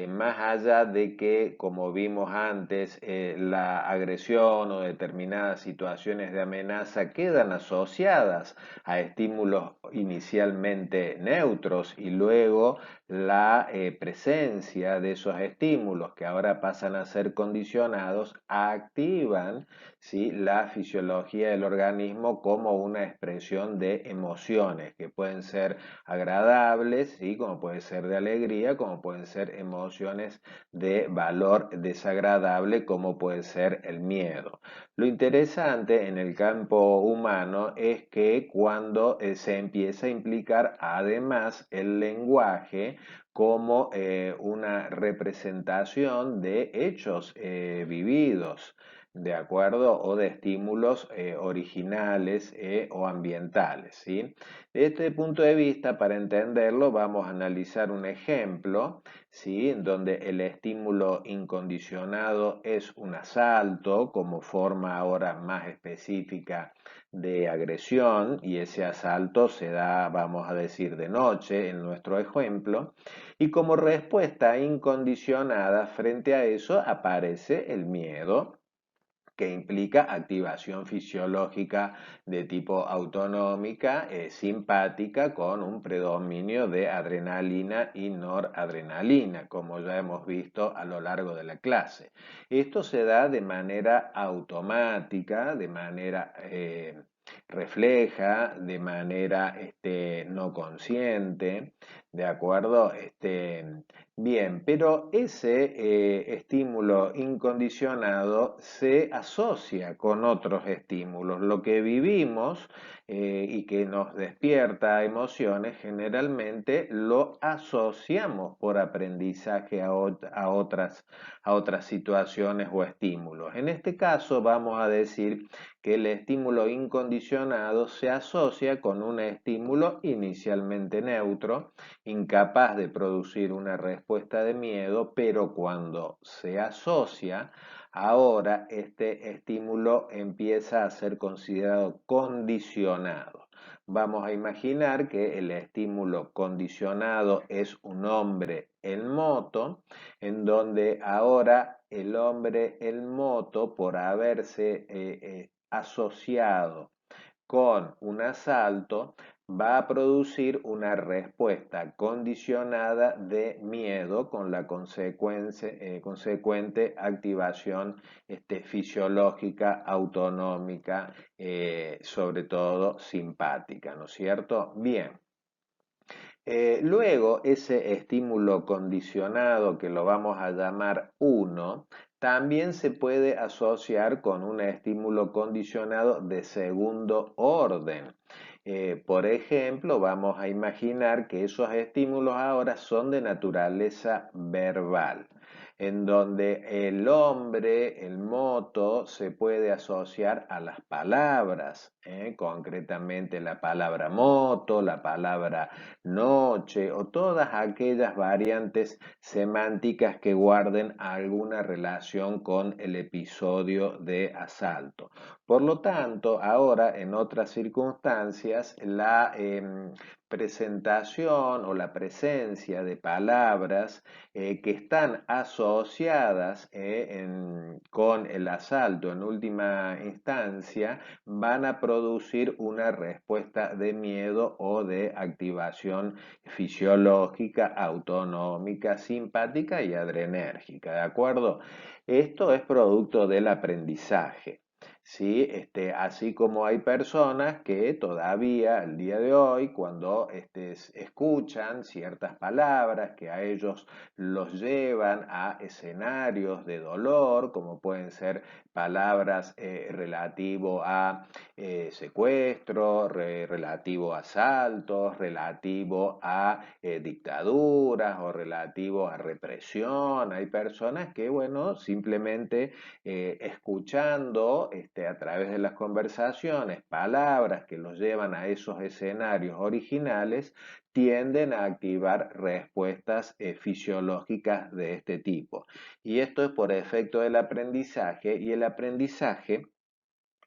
más allá de que, como vimos antes, la agresión o determinadas situaciones de amenaza quedan asociadas a estímulos inicialmente neutros y luego la presencia de esos estímulos que ahora pasan a ser condicionados activan ¿sí? La fisiología del organismo como una expresión de emociones que pueden ser agradables, ¿sí? Como pueden ser de alegría, como pueden ser emociones de valor desagradable, como puede ser el miedo. Lo interesante en el campo humano es que cuando se empieza a implicar además el lenguaje como una representación de hechos vividos, ¿de acuerdo? O de estímulos originales o ambientales, ¿sí? De este punto de vista, para entenderlo, vamos a analizar un ejemplo, ¿sí? Donde el estímulo incondicionado es un asalto como forma ahora más específica de agresión, y ese asalto se da, vamos a decir, de noche en nuestro ejemplo, y como respuesta incondicionada frente a eso aparece el miedo, que implica activación fisiológica de tipo autonómica, simpática, con un predominio de adrenalina y noradrenalina, como ya hemos visto a lo largo de la clase. Esto se da de manera automática, de manera refleja, de manera no consciente, ¿de acuerdo? Bien, pero ese estímulo incondicionado se asocia con otros estímulos. Lo que vivimos y que nos despierta emociones, generalmente lo asociamos por aprendizaje a otras situaciones o estímulos. En este caso, vamos a decir que el estímulo incondicionado se asocia con un estímulo inicialmente neutro, incapaz de producir una respuesta de miedo, pero cuando se asocia, ahora este estímulo empieza a ser considerado condicionado. Vamos a imaginar que el estímulo condicionado es un hombre en moto, en donde ahora el hombre en moto, por haberse asociado con un asalto, va a producir una respuesta condicionada de miedo con la consecuente activación fisiológica, autonómica, sobre todo simpática, ¿no es cierto? Bien. Luego, ese estímulo condicionado, que lo vamos a llamar 1, también se puede asociar con un estímulo condicionado de segundo orden. Por ejemplo, vamos a imaginar que esos estímulos ahora son de naturaleza verbal, en donde el hombre, el moto, se puede asociar a las palabras, concretamente la palabra moto, la palabra noche o todas aquellas variantes semánticas que guarden alguna relación con el episodio de asalto. Por lo tanto, ahora en otras circunstancias, la presentación o la presencia de palabras que están asociadas con el asalto en última instancia van a producir una respuesta de miedo o de activación fisiológica, autonómica, simpática y adrenérgica, ¿de acuerdo? Esto es producto del aprendizaje. ¿Sí? Así como hay personas que todavía al día de hoy, cuando escuchan ciertas palabras que a ellos los llevan a escenarios de dolor, como pueden ser palabras relativo a secuestro, relativo a asaltos, relativo a dictaduras o relativo a represión. Hay personas que, bueno, simplemente escuchando a través de las conversaciones palabras que los llevan a esos escenarios originales, tienden a activar respuestas fisiológicas de este tipo. Y esto es por efecto del aprendizaje, y el aprendizaje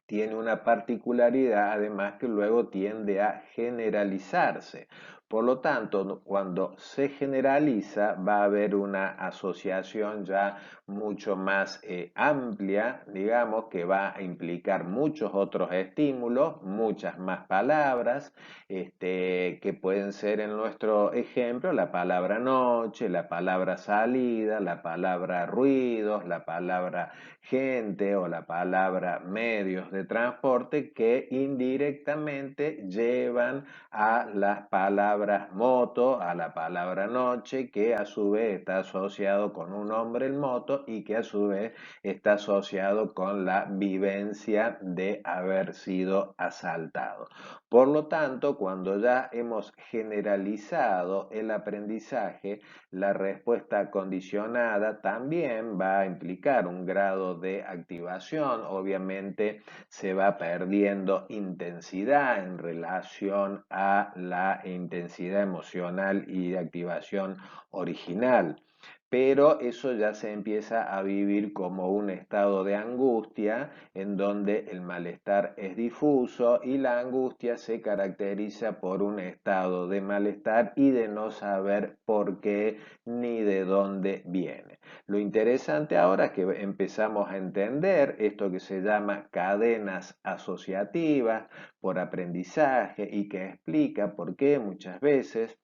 tiene una particularidad, además, que luego tiende a generalizarse. Por lo tanto, cuando se generaliza va a haber una asociación ya mucho más amplia, digamos, que va a implicar muchos otros estímulos, muchas más palabras, que pueden ser en nuestro ejemplo la palabra noche, la palabra salida, la palabra ruidos, la palabra gente o la palabra medios de transporte que indirectamente llevan a las palabras moto, a la palabra noche, que a su vez está asociado con un hombre en moto y que a su vez está asociado con la vivencia de haber sido asaltado. Por lo tanto, cuando ya hemos generalizado el aprendizaje, la respuesta condicionada también va a implicar un grado de activación. Obviamente se va perdiendo intensidad en relación a la intensidad emocional y de activación original, pero eso ya se empieza a vivir como un estado de angustia en donde el malestar es difuso y la angustia se caracteriza por un estado de malestar y de no saber por qué ni de dónde viene. Lo interesante ahora es que empezamos a entender esto que se llama cadenas asociativas por aprendizaje y que explica por qué muchas veces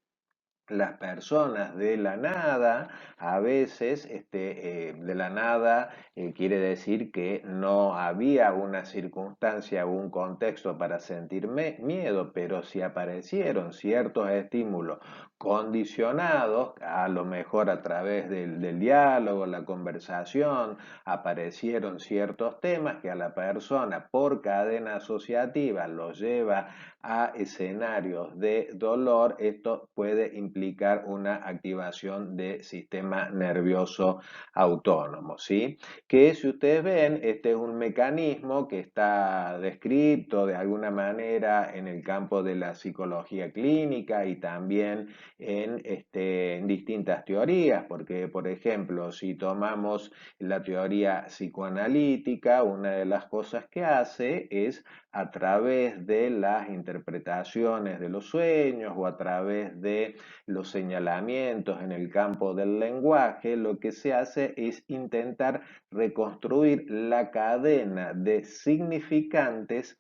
las personas de la nada, a veces de la nada quiere decir que no había una circunstancia o un contexto para sentir miedo, pero si aparecieron ciertos estímulos condicionados, a lo mejor a través del diálogo, la conversación, aparecieron ciertos temas que a la persona por cadena asociativa los lleva a escenarios de dolor, esto puede implicar una activación del sistema nervioso autónomo, ¿sí? Que si ustedes ven, este es un mecanismo que está descrito de alguna manera en el campo de la psicología clínica y también en distintas teorías, porque por ejemplo, si tomamos la teoría psicoanalítica, una de las cosas que hace es a través de las interpretaciones de los sueños o a través de los señalamientos en el campo del lenguaje, lo que se hace es intentar reconstruir la cadena de significantes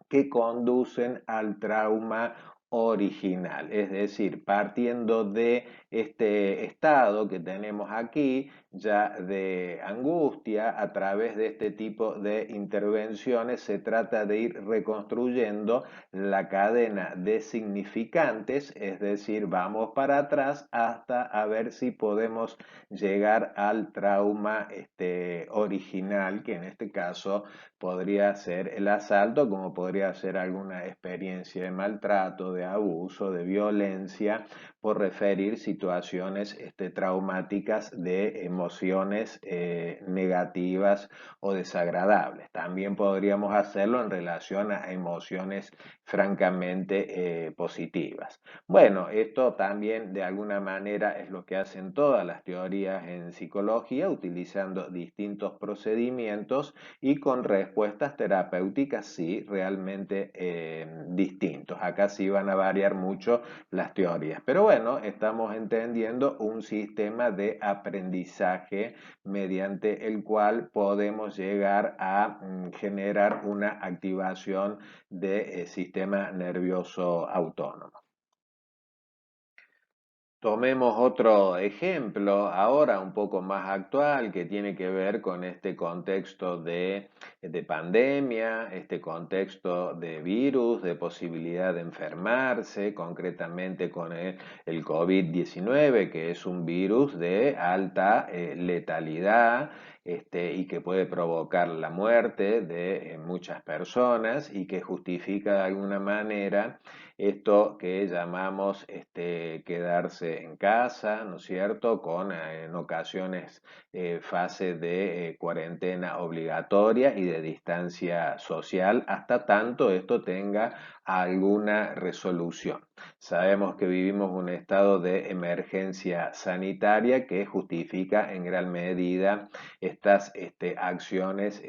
que conducen al trauma original. Es decir, partiendo de este estado que tenemos aquí, ya de angustia, a través de este tipo de intervenciones se trata de ir reconstruyendo la cadena de significantes, es decir, vamos para atrás hasta a ver si podemos llegar al trauma original, que en este caso podría ser el asalto, como podría ser alguna experiencia de maltrato, de abuso, de violencia, por referir situaciones traumáticas de emociones negativas o desagradables. También podríamos hacerlo en relación a emociones francamente positivas. Bueno, esto también de alguna manera es lo que hacen todas las teorías en psicología, utilizando distintos procedimientos y con respuestas terapéuticas sí realmente distintos. Acá sí van a variar mucho las teorías, pero bueno, estamos entendiendo un sistema de aprendizaje mediante el cual podemos llegar a generar una activación del sistema nervioso autónomo. Tomemos otro ejemplo ahora un poco más actual que tiene que ver con este contexto de pandemia, este contexto de virus, de posibilidad de enfermarse, concretamente con el COVID-19, que es un virus de alta letalidad y que puede provocar la muerte de muchas personas y que justifica de alguna manera esto que llamamos quedarse en casa, ¿no es cierto?, con en ocasiones fase de cuarentena obligatoria y de distancia social, hasta tanto esto tenga alguna resolución. Sabemos que vivimos un estado de emergencia sanitaria que justifica en gran medida estas acciones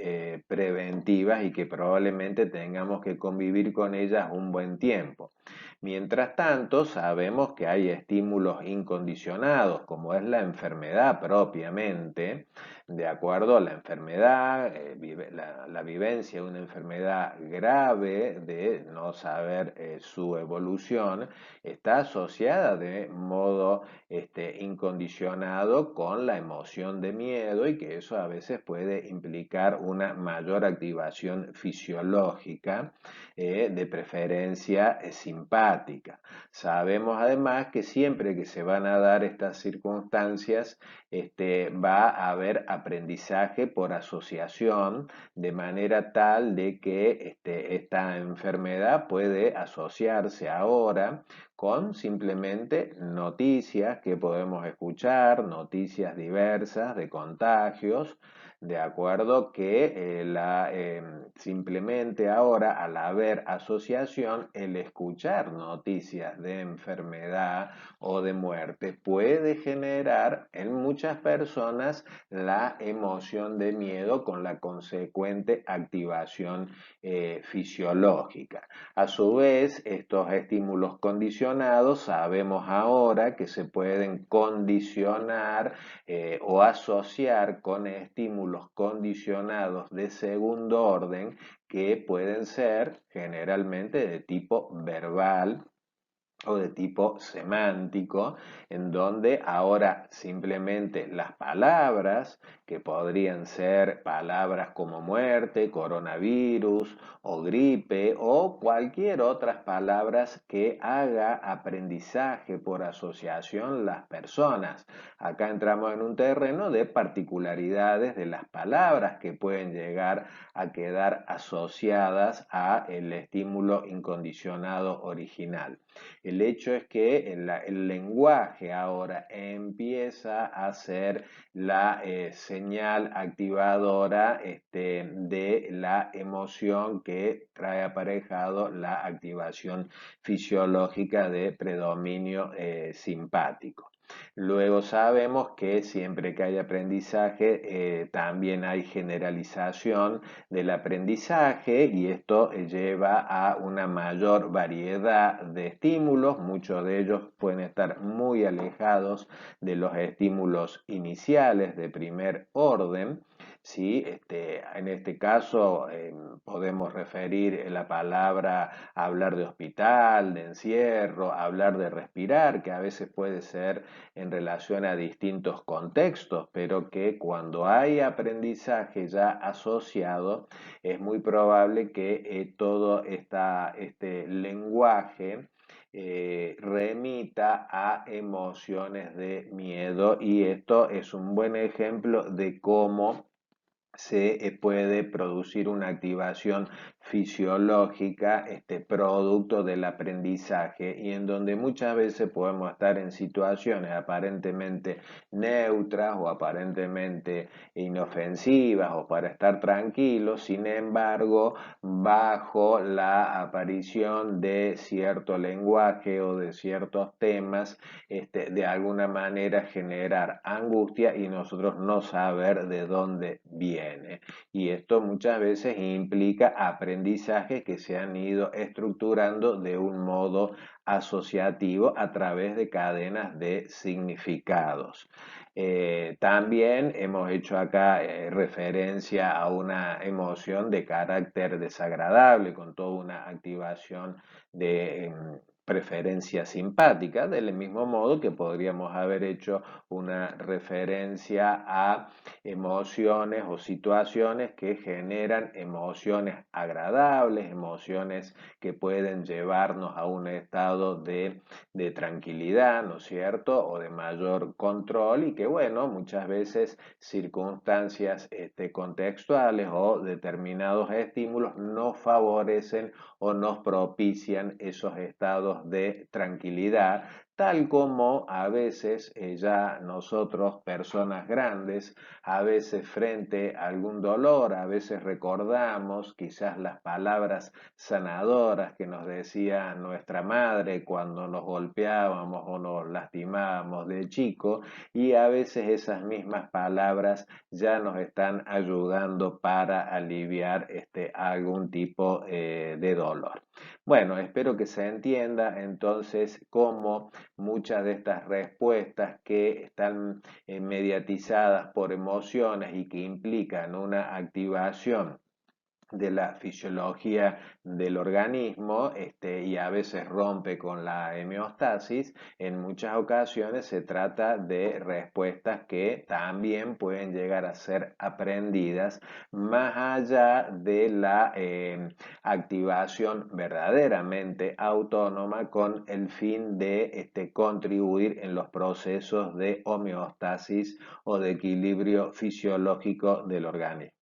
preventivas y que probablemente tengamos que convivir con ellas un buen tiempo. Mientras tanto, sabemos que hay estímulos incondicionados, como es la enfermedad propiamente. De acuerdo a la enfermedad, la vivencia de una enfermedad grave, de no saber su evolución, está asociada de modo incondicionado con la emoción de miedo, y que eso a veces puede implicar una mayor activación fisiológica, de preferencia simpática. Sabemos además que siempre que se van a dar estas circunstancias, va a haber aprendizaje por asociación, de manera tal de que esta enfermedad puede asociarse ahora con simplemente noticias que podemos escuchar, noticias diversas de contagios, de acuerdo que simplemente ahora, al haber asociación, el escuchar noticias de enfermedad o de muerte puede generar en muchas personas la emoción de miedo, con la consecuente activación fisiológica. A su vez, estos estímulos condicionados sabemos ahora que se pueden condicionar o asociar con estímulos condicionados de segundo orden, que pueden ser generalmente de tipo verbal o de tipo semántico, en donde ahora simplemente las palabras, que podrían ser palabras como muerte, coronavirus o gripe, o cualquier otras palabras que haga aprendizaje por asociación las personas. Acá entramos en un terreno de particularidades de las palabras que pueden llegar a quedar asociadas a el estímulo incondicionado original. El hecho es que el lenguaje ahora empieza a ser la señal activadora de la emoción, que trae aparejado la activación fisiológica de predominio simpático. Luego sabemos que siempre que hay aprendizaje, también hay generalización del aprendizaje, y esto lleva a una mayor variedad de estímulos. Muchos de ellos pueden estar muy alejados de los estímulos iniciales de primer orden. ¿Sí? En este caso podemos referir la palabra a hablar de hospital, de encierro, hablar de respirar, que a veces puede ser en relación a distintos contextos, pero que cuando hay aprendizaje ya asociado, es muy probable que todo este lenguaje remita a emociones de miedo, y esto es un buen ejemplo de cómo se puede producir una activación fisiológica, producto del aprendizaje, y en donde muchas veces podemos estar en situaciones aparentemente neutras o aparentemente inofensivas o para estar tranquilos. Sin embargo, bajo la aparición de cierto lenguaje o de ciertos temas, de alguna manera generar angustia y nosotros no saber de dónde viene. Y esto muchas veces implica aprendizajes que se han ido estructurando de un modo asociativo a través de cadenas de significados. También hemos hecho acá referencia a una emoción de carácter desagradable, con toda una activación de preferencia simpática, del mismo modo que podríamos haber hecho una referencia a emociones o situaciones que generan emociones agradables, emociones que pueden llevarnos a un estado de tranquilidad, ¿no es cierto?, o de mayor control, y que, bueno, muchas veces circunstancias contextuales o determinados estímulos nos favorecen o nos propician esos estados de tranquilidad, tal como a veces ya nosotros, personas grandes, a veces frente a algún dolor, a veces recordamos quizás las palabras sanadoras que nos decía nuestra madre cuando nos golpeábamos o nos lastimábamos de chico, y a veces esas mismas palabras ya nos están ayudando para aliviar algún tipo de dolor. Bueno, espero que se entienda entonces cómo muchas de estas respuestas que están mediatizadas por emociones y que implican una activación de la fisiología del organismo y a veces rompe con la homeostasis, en muchas ocasiones se trata de respuestas que también pueden llegar a ser aprendidas más allá de la activación verdaderamente autónoma con el fin de contribuir en los procesos de homeostasis o de equilibrio fisiológico del organismo.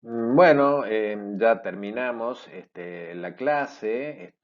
Bueno, ya terminamos la clase.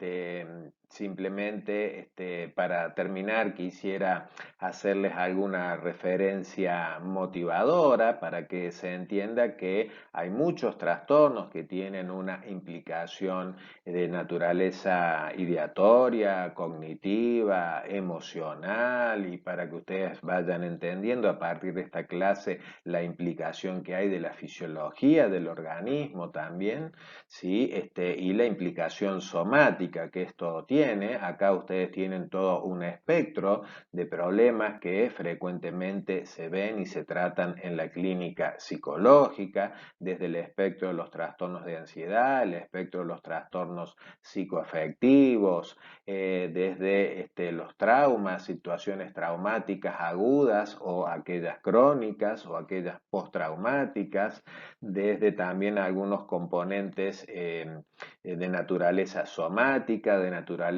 Simplemente para terminar quisiera hacerles alguna referencia motivadora para que se entienda que hay muchos trastornos que tienen una implicación de naturaleza ideatoria, cognitiva, emocional, y para que ustedes vayan entendiendo a partir de esta clase la implicación que hay de la fisiología del organismo también, ¿sí? Y la implicación somática que esto tiene. Acá ustedes tienen todo un espectro de problemas que frecuentemente se ven y se tratan en la clínica psicológica, desde el espectro de los trastornos de ansiedad, el espectro de los trastornos psicoafectivos, desde los traumas, situaciones traumáticas agudas o aquellas crónicas o aquellas postraumáticas, desde también algunos componentes de naturaleza somática, de naturaleza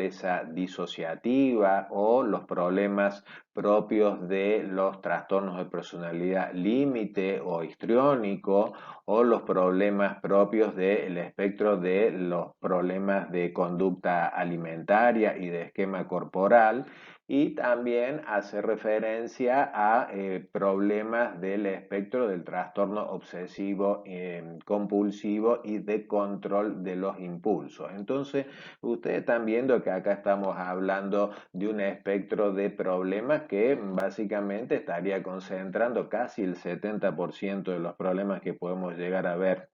disociativa o los problemas propios de los trastornos de personalidad límite o histriónico, o los problemas propios del espectro de los problemas de conducta alimentaria y de esquema corporal, y también hace referencia a problemas del espectro del trastorno obsesivo compulsivo y de control de los impulsos. Entonces, ustedes están viendo que acá estamos hablando de un espectro de problemas que básicamente estaría concentrando casi el 70% de los problemas que podemos llegar a ver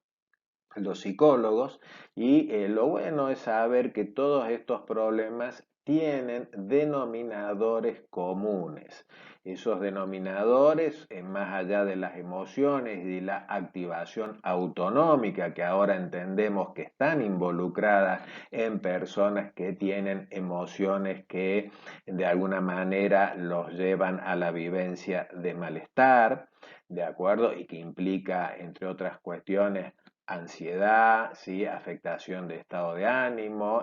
los psicólogos, y lo bueno es saber que todos estos problemas tienen denominadores comunes. Esos denominadores, más allá de las emociones y de la activación autonómica que ahora entendemos que están involucradas en personas que tienen emociones que de alguna manera los llevan a la vivencia de malestar, ¿de acuerdo? Y que implica, entre otras cuestiones, ansiedad, ¿sí? Afectación de estado de ánimo,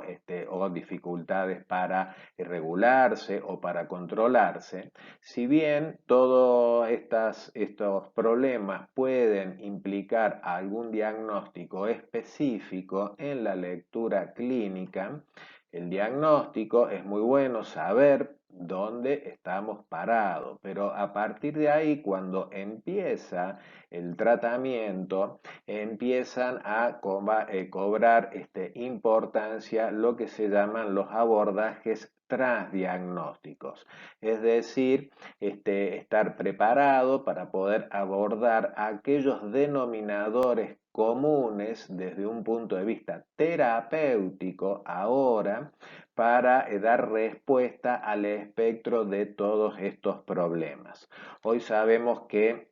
o dificultades para regularse o para controlarse. Si bien todos estos problemas pueden implicar algún diagnóstico específico en la lectura clínica, el diagnóstico es muy bueno saber dónde estamos parados, pero a partir de ahí, cuando empieza el tratamiento, empiezan a cobrar importancia lo que se llaman los abordajes transdiagnósticos, es decir, estar preparado para poder abordar aquellos denominadores comunes desde un punto de vista terapéutico ahora, para dar respuesta al espectro de todos estos problemas. Hoy sabemos que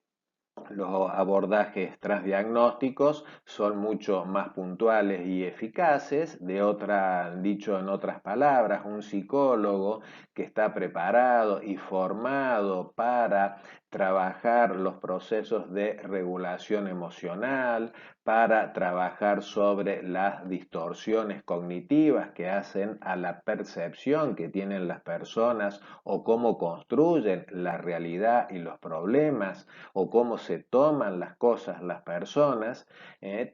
los abordajes transdiagnósticos son mucho más puntuales y eficaces. Dicho en otras palabras, un psicólogo que está preparado y formado para trabajar los procesos de regulación emocional, para trabajar sobre las distorsiones cognitivas que hacen a la percepción que tienen las personas o cómo construyen la realidad y los problemas o cómo se toman las cosas las personas.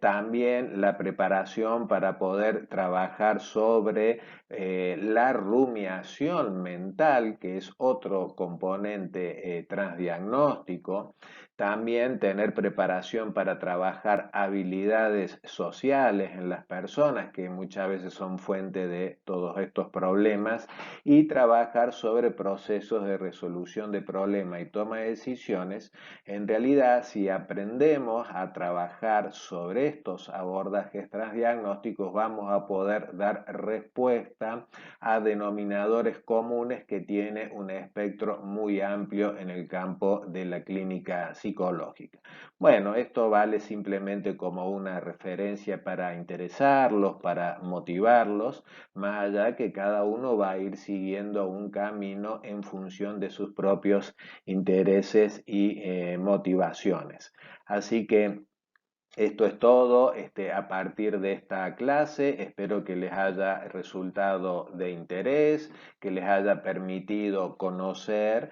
También la preparación para poder trabajar sobre la rumiación mental, que es otro componente transdiagnóstico. También tener preparación para trabajar habilidades sociales en las personas, que muchas veces son fuente de todos estos problemas, y trabajar sobre procesos de resolución de problemas y toma de decisiones. En realidad, si aprendemos a trabajar sobre estos abordajes transdiagnósticos, vamos a poder dar respuesta a denominadores comunes que tiene un espectro muy amplio en el campo de la clínica psicológica. Bueno, esto vale simplemente como una referencia para interesarlos, para motivarlos, más allá que cada uno va a ir siguiendo un camino en función de sus propios intereses y motivaciones. Así que esto es todo a partir de esta clase. Espero que les haya resultado de interés, que les haya permitido conocer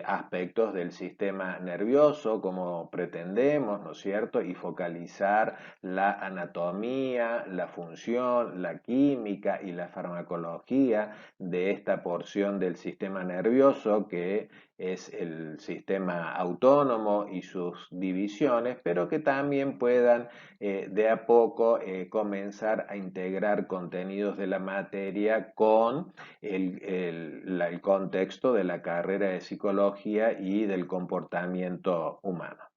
aspectos del sistema nervioso como pretendemos, ¿no es cierto? Y focalizar la anatomía, la función, la química y la farmacología de esta porción del sistema nervioso que es el sistema autónomo y sus divisiones, pero que también puedan de a poco comenzar a integrar contenidos de la materia con el contexto de la carrera de psicología y del comportamiento humano.